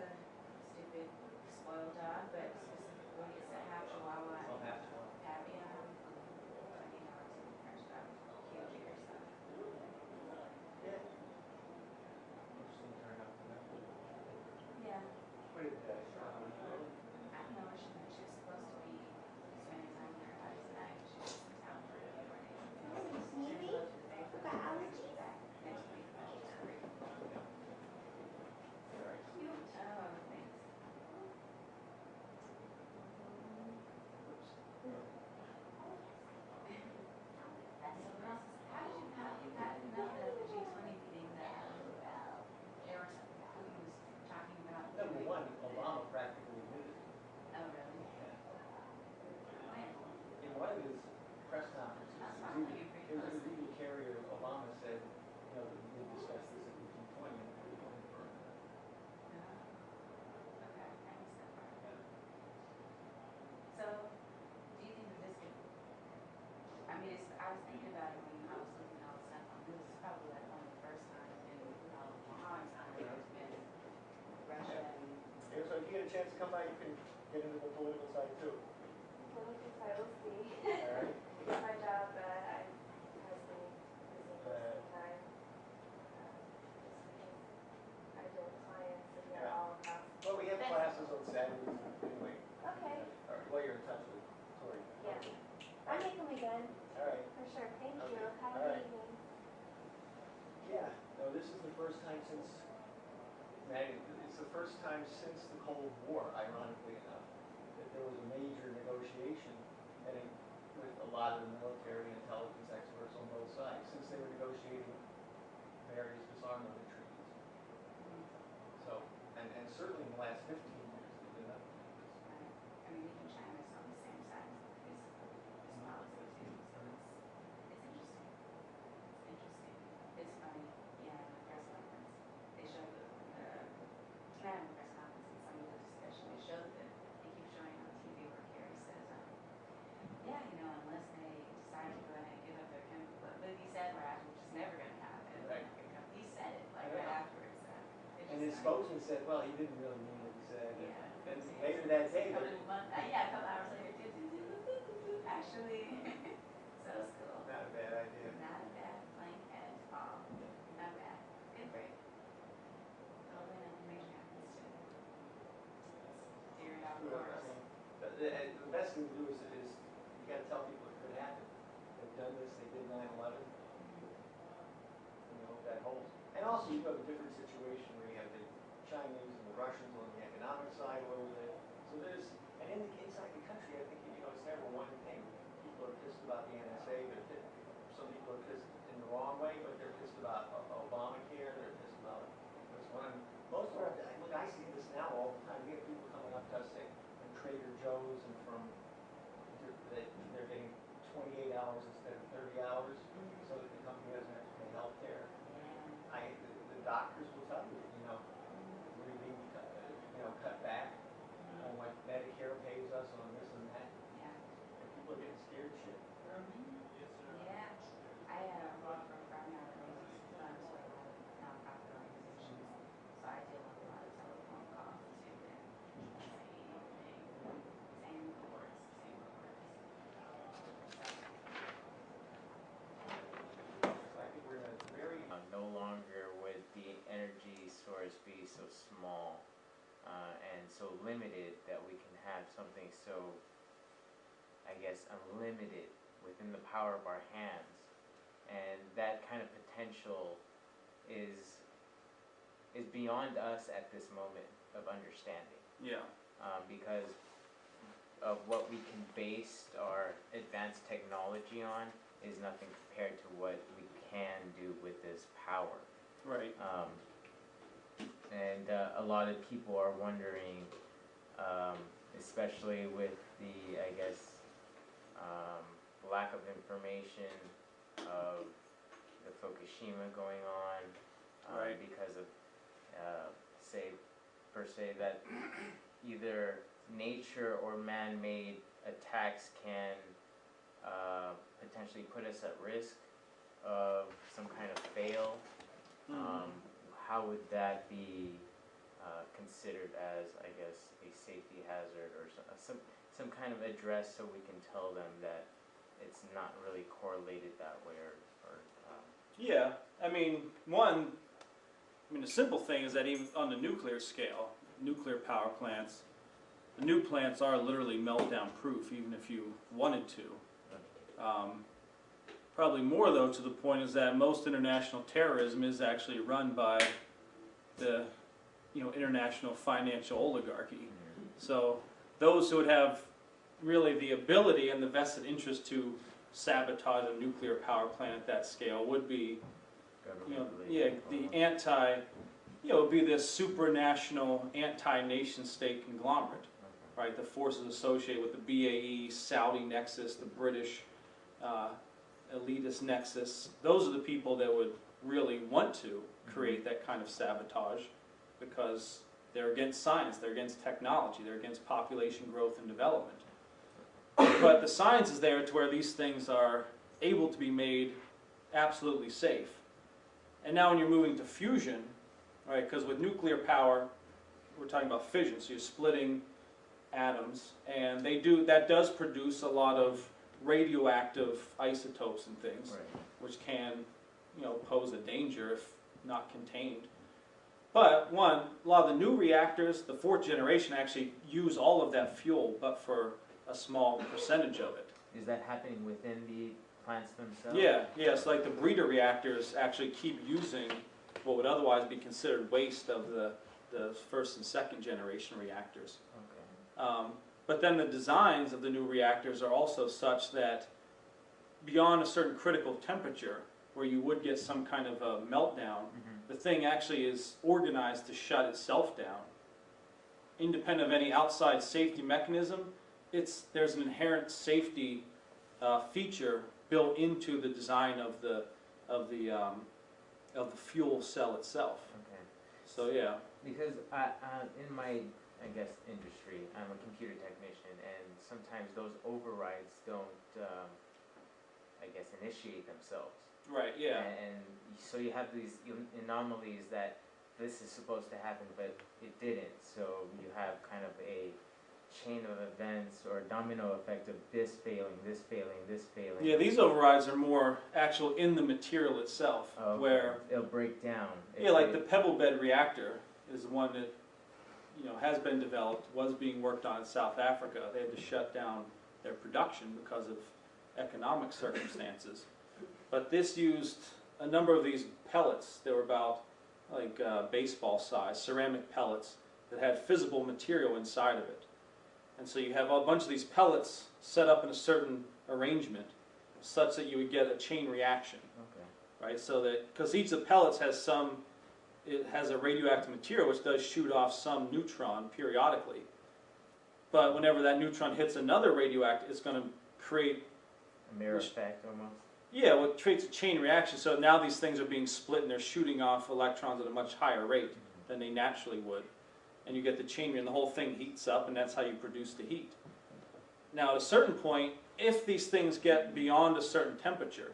[SPEAKER 2] stupid, spoiled dog, but specifically it's a half Chihuahua
[SPEAKER 8] I'll
[SPEAKER 2] and
[SPEAKER 8] have to.
[SPEAKER 2] Pavian. I mean, it's French dog, huge ears, so.
[SPEAKER 8] Yeah. Interesting turnout for that.
[SPEAKER 2] Yeah,
[SPEAKER 8] What did that?
[SPEAKER 2] I don't know where she went. She was supposed to be spending time with her house tonight. She was in town for a few more days. She was supposed to stay for back next week. Cute. Oh, thanks. That's so gross. How did you know the G20 meeting that there was who he was talking about?
[SPEAKER 8] Number one, Obama practically admitted it.
[SPEAKER 2] Oh, really? When?
[SPEAKER 8] In one of his press conferences,
[SPEAKER 2] That's
[SPEAKER 8] it
[SPEAKER 2] fine.
[SPEAKER 8] was a legal carrier, Obama said, you know, that we did discuss this at the G20 and we were going for it.
[SPEAKER 2] Okay, I missed that part. So, do you think that this could, I mean, I was thinking about it when I was looking at all the stuff on this, is probably like one of the first times in a long time there's been Russia and.
[SPEAKER 8] Yeah, so if you get a chance to come by, you can get into the political side too.
[SPEAKER 2] Political side, we'll see.
[SPEAKER 8] All right.
[SPEAKER 2] My job, I has been busy most of the time. I don't
[SPEAKER 7] Sure, thank you. Have
[SPEAKER 8] All
[SPEAKER 7] a
[SPEAKER 8] right.
[SPEAKER 7] good evening.
[SPEAKER 8] Yeah, no, this is the first time since, it's the first time since the Cold War, ironically enough, that there was a major negotiation heading with a lot of the military and intelligence experts on both sides, since they were negotiating various disarmament treaties. So, and certainly in the last 15 years, there's been nothing.
[SPEAKER 2] I mean, even China's on the same side as this policy too, so it's interesting. It's interesting. It's funny, yeah, in the press conference, they showed not in the press conference, in some of the discussion, they showed that, they keep showing on TV where Kerry says, yeah, you know, unless they decide to go ahead and give up their chemical, but he said right, which is never gonna happen.
[SPEAKER 8] Right.
[SPEAKER 2] He said it like right afterwards. It's
[SPEAKER 8] And
[SPEAKER 2] just
[SPEAKER 8] his
[SPEAKER 2] funny.
[SPEAKER 8] spokesman said, well, he didn't really mean what he said.
[SPEAKER 2] Yeah.
[SPEAKER 8] Then later that day,
[SPEAKER 2] A couple hours later, actually, so it's cool.
[SPEAKER 8] not a bad idea.
[SPEAKER 2] Not a bad plan at all. Not bad. Good break. Oh, then information happens too. Figure it out, of
[SPEAKER 8] Well, I
[SPEAKER 2] course.
[SPEAKER 8] mean, the best thing to do is you gotta tell people it could happen. They've done this, they did 9/11. You know, that holds. And also you've got a different situation where you have the Chinese and the Russians on the economic side a little bit. So there's, and inside the country, I think, you know, it's never one thing. People are pissed about the NSA, some people are pissed in the wrong way, but they're pissed about Obamacare, they're pissed about what's going on. Most of our, look, I see this now all the time. We have people coming up to us saying, from Trader Joe's and from, that they're getting 28 hours instead of 30 hours, so that the company doesn't have to pay health care. The doctors will tell you, you know, we're being cut back on what Medicare pays us on this and that.
[SPEAKER 2] Yeah.
[SPEAKER 8] And people are getting scared shit.
[SPEAKER 2] Yeah. I work for a firm now that raises funds for a lot of nonprofit organizations. So I deal with a lot of telephone calls too. And same reports.
[SPEAKER 8] So I think we're in a very
[SPEAKER 3] No longer would the energy source be so small and so limited that we can have something so, I guess, unlimited within the power of our hands. And that kind of potential is beyond us at this moment of understanding.
[SPEAKER 1] Yeah.
[SPEAKER 3] Because of what we can base our advanced technology on is nothing compared to what we can do with this power.
[SPEAKER 1] Right.
[SPEAKER 3] And a lot of people are wondering, especially with the, I guess, lack of information of the Fukushima going on,
[SPEAKER 1] Right.
[SPEAKER 3] because of, per se, that either nature or man-made attacks can potentially put us at risk of some kind of fail. How would that be considered as, I guess, a safety hazard or some kind of address so we can tell them that it's not really correlated that way or
[SPEAKER 1] Yeah, I mean, the simple thing is that even on the nuclear scale, nuclear power plants, the nuke plants are literally meltdown proof, even if you wanted to. Probably more, though, to the point is that most international terrorism is actually run by the, international financial oligarchy. So those who would have really the ability and the vested interest to sabotage a nuclear power plant at that scale would be, the anti, would be this supranational anti-nation state conglomerate, right? The forces associated with the BAE, Saudi nexus, the British elitist nexus. Those are the people that would really want to create that kind of sabotage because they're against science, they're against technology, they're against population growth and development. But the science is there to where these things are able to be made absolutely safe. And now when you're moving to fusion, right, because with nuclear power, we're talking about fission, so you're splitting atoms, and that does produce a lot of radioactive isotopes and things,
[SPEAKER 3] right.
[SPEAKER 1] which can, pose a danger if not contained. But a lot of the new reactors, the fourth generation, actually use all of that fuel, but for a small percentage of it.
[SPEAKER 3] Is that happening within the plants themselves?
[SPEAKER 1] Yeah, so like the breeder reactors actually keep using what would otherwise be considered waste of the first and second generation reactors.
[SPEAKER 3] Okay.
[SPEAKER 1] But then the designs of the new reactors are also such that beyond a certain critical temperature, where you would get some kind of a meltdown, the thing actually is organized to shut itself down. Independent of any outside safety mechanism, there's an inherent safety feature built into the design of the fuel cell itself.
[SPEAKER 3] Okay.
[SPEAKER 1] So yeah.
[SPEAKER 3] Because in my, I guess, industry, I'm a computer technician, and sometimes those overrides don't, I guess, initiate themselves.
[SPEAKER 1] Right. Yeah.
[SPEAKER 3] And so you have these anomalies that this is supposed to happen, but it didn't. So you have kind of a chain of events or domino effect of this failing, this failing, this failing.
[SPEAKER 1] Yeah, these overrides are more actual in the material itself,
[SPEAKER 3] Okay.
[SPEAKER 1] where
[SPEAKER 3] It'll break down.
[SPEAKER 1] yeah, like the pebble bed reactor is the one that has been developed, was being worked on in South Africa. They had to shut down their production because of economic circumstances. But this used a number of these pellets. They were about like baseball size, ceramic pellets that had fissile material inside of it. And so you have a bunch of these pellets set up in a certain arrangement such that you would get a chain reaction.
[SPEAKER 3] Okay.
[SPEAKER 1] Right? So that, because each of the pellets has it has a radioactive material which does shoot off some neutron periodically. But whenever that neutron hits another radioactive, it's going to create
[SPEAKER 3] A mirror effect almost.
[SPEAKER 1] yeah, well, it creates a chain reaction. So now these things are being split and they're shooting off electrons at a much higher rate than they naturally would. And you get the chain reaction, and the whole thing heats up, and that's how you produce the heat. Now, at a certain point, if these things get beyond a certain temperature,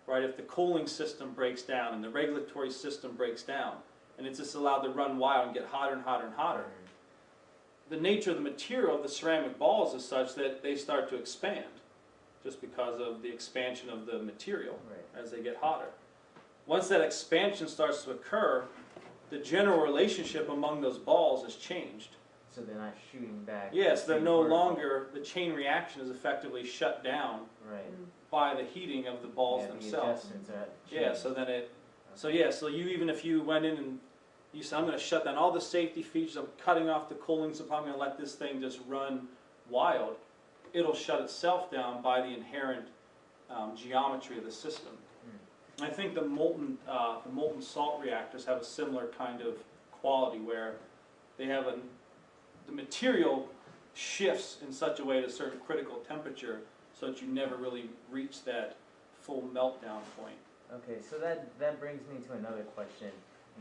[SPEAKER 1] right, if the cooling system breaks down and the regulatory system breaks down, and it's just allowed to run wild and get hotter and hotter and hotter, the nature of the material of the ceramic balls is such that they start to expand, just because of the expansion of the material as they get hotter. Once that expansion starts to occur, the general relationship among those balls has changed.
[SPEAKER 3] So they're not shooting back.
[SPEAKER 1] Yes, they're no longer, the chain reaction is effectively shut down by the heating of the balls themselves. Yeah, so then so you, even if you went in and you said, I'm going to shut down all the safety features, I'm cutting off the cooling supply, I'm going to let this thing just run wild, it'll shut itself down by the inherent geometry of the system. I think the molten salt reactors have a similar kind of quality where they have the material shifts in such a way at a certain critical temperature so that you never really reach that full meltdown point.
[SPEAKER 3] Okay, so that brings me to another question.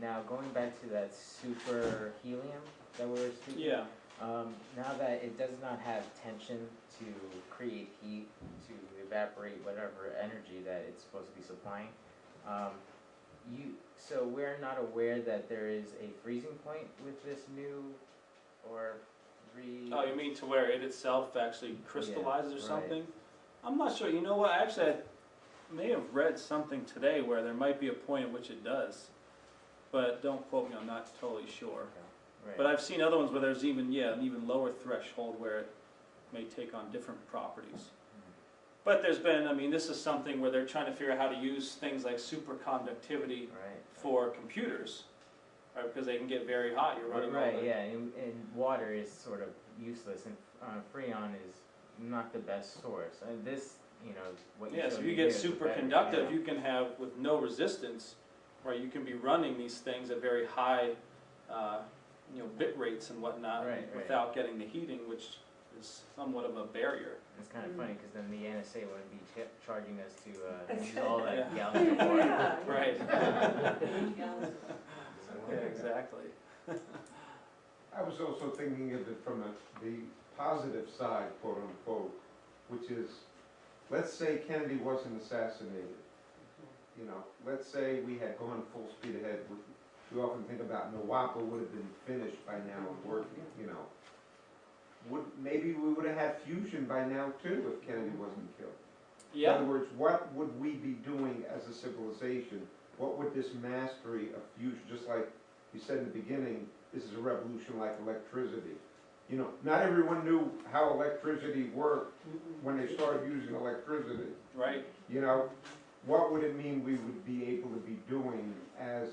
[SPEAKER 3] Now, going back to that super helium that we were speaking of, now that it does not have tension to create heat, to evaporate whatever energy that it's supposed to be supplying, so we're not aware that there is a freezing point with this new
[SPEAKER 1] Oh, you mean to where it itself actually crystallizes or something? I'm not sure. You know what? Actually, I may have read something today where there might be a point at which it does, but don't quote me. I'm not totally sure.
[SPEAKER 3] Okay.
[SPEAKER 1] But I've seen other ones where there's an even lower threshold where it may take on different properties. But there's been, I mean, this is something where they're trying to figure out how to use things like superconductivity for computers, right? Because they can get very hot. You're running over.
[SPEAKER 3] Yeah, and water is sort of useless, and Freon is not the best source. And this, what you
[SPEAKER 1] so if you get superconductive, you can have, with no resistance, right, you can be running these things at very high, bit rates and whatnot without getting the heating, which is somewhat of a barrier.
[SPEAKER 3] It's kind of funny because then the NSA wouldn't be charging us to use all that gallons of water.
[SPEAKER 1] Right. Yeah, exactly.
[SPEAKER 10] I was also thinking of it from the positive side, quote unquote, which is, let's say Kennedy wasn't assassinated. Let's say we had gone full speed ahead. We often think about NAWAPA would have been finished by now and working, Maybe we would have had fusion by now too if Kennedy wasn't killed.
[SPEAKER 1] Yeah.
[SPEAKER 10] In other words, what would we be doing as a civilization? What would this mastery of fusion, just like you said in the beginning, this is a revolution like electricity. You know, not everyone knew how electricity worked when they started using electricity.
[SPEAKER 1] Right.
[SPEAKER 10] You know, what would it mean we would be able to be doing as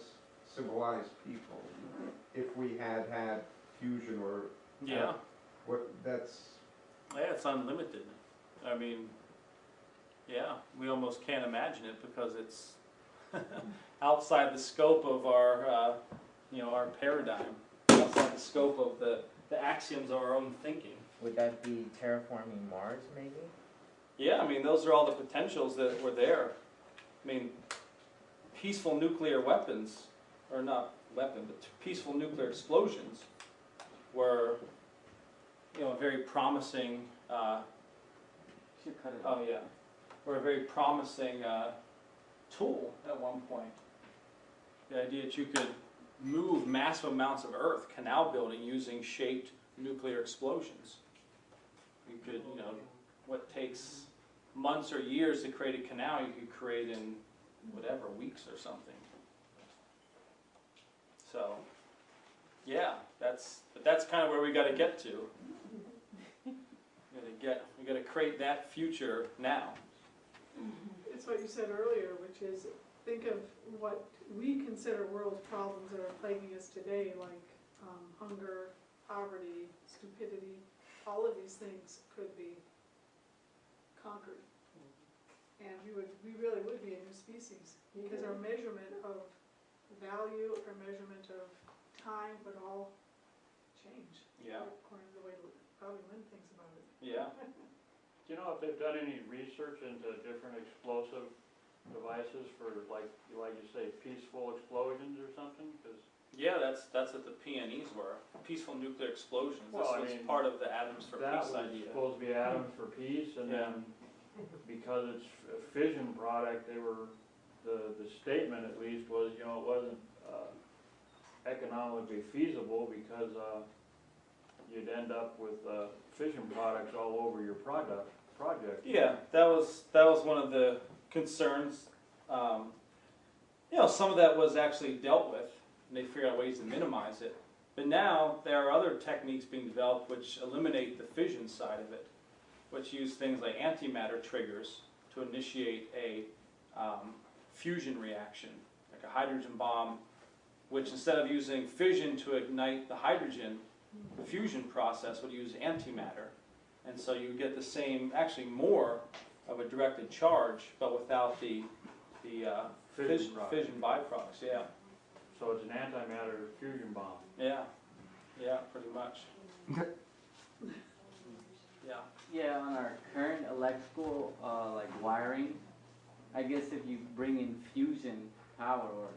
[SPEAKER 10] civilized people if we had had fusion or
[SPEAKER 1] Yeah.
[SPEAKER 10] what? That's
[SPEAKER 1] Yeah, it's unlimited. I mean, yeah, we almost can't imagine it because it's outside the scope of our, you know, our paradigm, outside the scope of the axioms of our own thinking.
[SPEAKER 3] Would that be terraforming Mars, maybe?
[SPEAKER 1] Yeah, I mean, those are all the potentials that were there. I mean, peaceful nuclear weapons, or not weapon, but peaceful nuclear explosions were, you know, a very promising, oh yeah, were a very promising tool at one point. The idea that you could move massive amounts of earth, canal building, using shaped nuclear explosions. You could, you know, what takes months or years to create a canal, you could create in whatever, weeks or something. So, yeah, that's kind of where we got to get to. We got to create that future now.
[SPEAKER 12] It's what you said earlier, which is think of what we consider world problems that are plaguing us today, like hunger, poverty, stupidity. All of these things could be conquered, and we really would be a new species because our measurement of value, our measurement of time would all change.
[SPEAKER 1] Yeah.
[SPEAKER 12] According to the way probably Lynn thinks about it.
[SPEAKER 1] Yeah.
[SPEAKER 5] Do you know if they've done any research into different explosive devices for, like you say, peaceful explosions or something? 'Cause
[SPEAKER 1] Yeah, that's what the PNEs were. Peaceful nuclear explosions.
[SPEAKER 5] Well, I
[SPEAKER 1] this was
[SPEAKER 5] mean,
[SPEAKER 1] part of the Atoms for
[SPEAKER 5] that
[SPEAKER 1] Peace
[SPEAKER 5] was
[SPEAKER 1] idea.
[SPEAKER 5] supposed to be atoms for peace, and then because it's a fission product, they were the statement at least was, you know, it wasn't economically feasible because you'd end up with fission products all over your project.
[SPEAKER 1] Yeah, that was one of the concerns. You know, some of that was actually dealt with, and they figured out ways to minimize it. But now there are other techniques being developed which eliminate the fission side of it, which use things like antimatter triggers to initiate a fusion reaction, like a hydrogen bomb, which instead of using fission to ignite the hydrogen, the fusion process would use antimatter. And so you get the same, actually more of a directed charge, but without the fission byproducts, yeah.
[SPEAKER 5] So it's an antimatter fusion bomb.
[SPEAKER 1] Yeah, yeah, pretty much. Yeah.
[SPEAKER 3] Yeah, on our current electrical like wiring, I guess if you bring in fusion power, or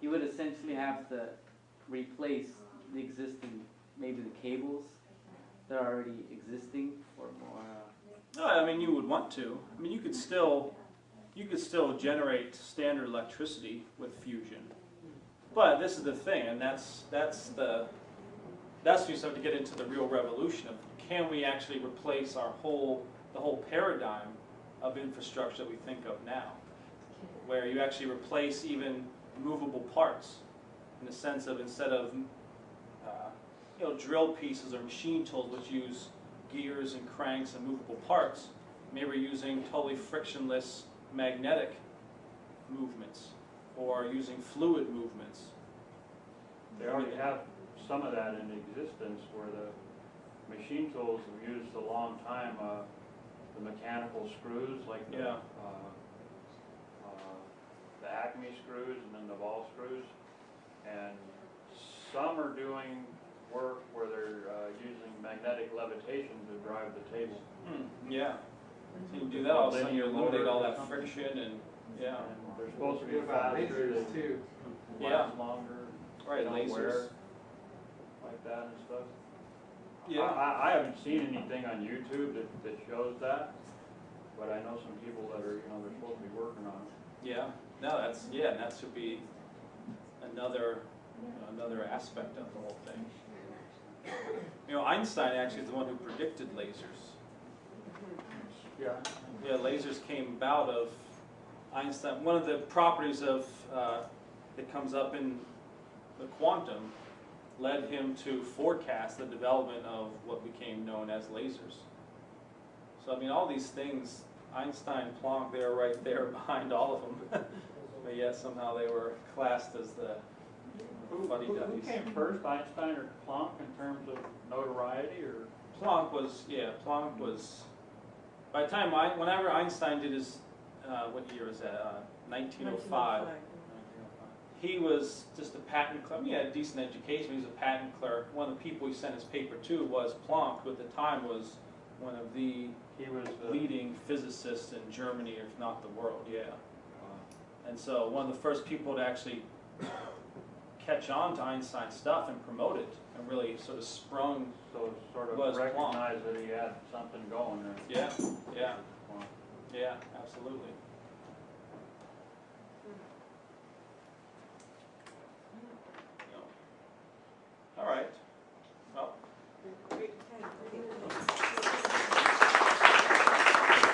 [SPEAKER 3] you would essentially have to replace the existing, maybe the cables that are already existing for more.
[SPEAKER 1] No, I mean you would want to. I mean you could still generate standard electricity with fusion. But this is the thing, and that's when you start to get into the real revolution of can we actually replace the whole paradigm of infrastructure that we think of now, where you actually replace even movable parts in the sense of instead of you know, drill pieces or machine tools which use gears and cranks and movable parts, maybe we're using totally frictionless magnetic movements or using fluid movements.
[SPEAKER 5] They already have some of that in existence where the machine tools have used a long time, the mechanical screws like the Acme screws and then the ball screws, and some are doing work where they're using magnetic levitation to drive the table.
[SPEAKER 1] Yeah. So you do that, all of a sudden you eliminate all that friction and yeah.
[SPEAKER 5] And they're supposed to be faster too. Last longer.
[SPEAKER 1] Right, lasers.
[SPEAKER 5] Like that and stuff.
[SPEAKER 1] Yeah.
[SPEAKER 5] I haven't seen anything on YouTube that shows that, but I know some people that are, you know, they're supposed to be working on it.
[SPEAKER 1] Yeah. No, that should be another aspect of the whole thing. You know, Einstein actually is the one who predicted lasers.
[SPEAKER 5] Yeah.
[SPEAKER 1] Yeah, lasers came about of Einstein. One of the properties of that comes up in the quantum led him to forecast the development of what became known as lasers. So I mean, all these things, Einstein, Planck, they were right there behind all of them. But yet somehow they were classed as the
[SPEAKER 5] Who
[SPEAKER 1] fuddy-duddies.
[SPEAKER 5] came first, Einstein or Planck, in terms of notoriety, or?
[SPEAKER 1] Planck was, by the time, whenever Einstein did his, what year was that, 1905, he was just a patent clerk. I mean, he had a decent education, he was a patent clerk. One of the people he sent his paper to was Planck, who at the time was one of the leading physicists in Germany, if not the world, yeah. And so one of the first people to actually catch on to Einstein's stuff and promote it, and really sort of sprung.
[SPEAKER 5] So sort of
[SPEAKER 1] was
[SPEAKER 5] recognize that he had something going there.
[SPEAKER 1] Yeah, yeah, yeah, absolutely.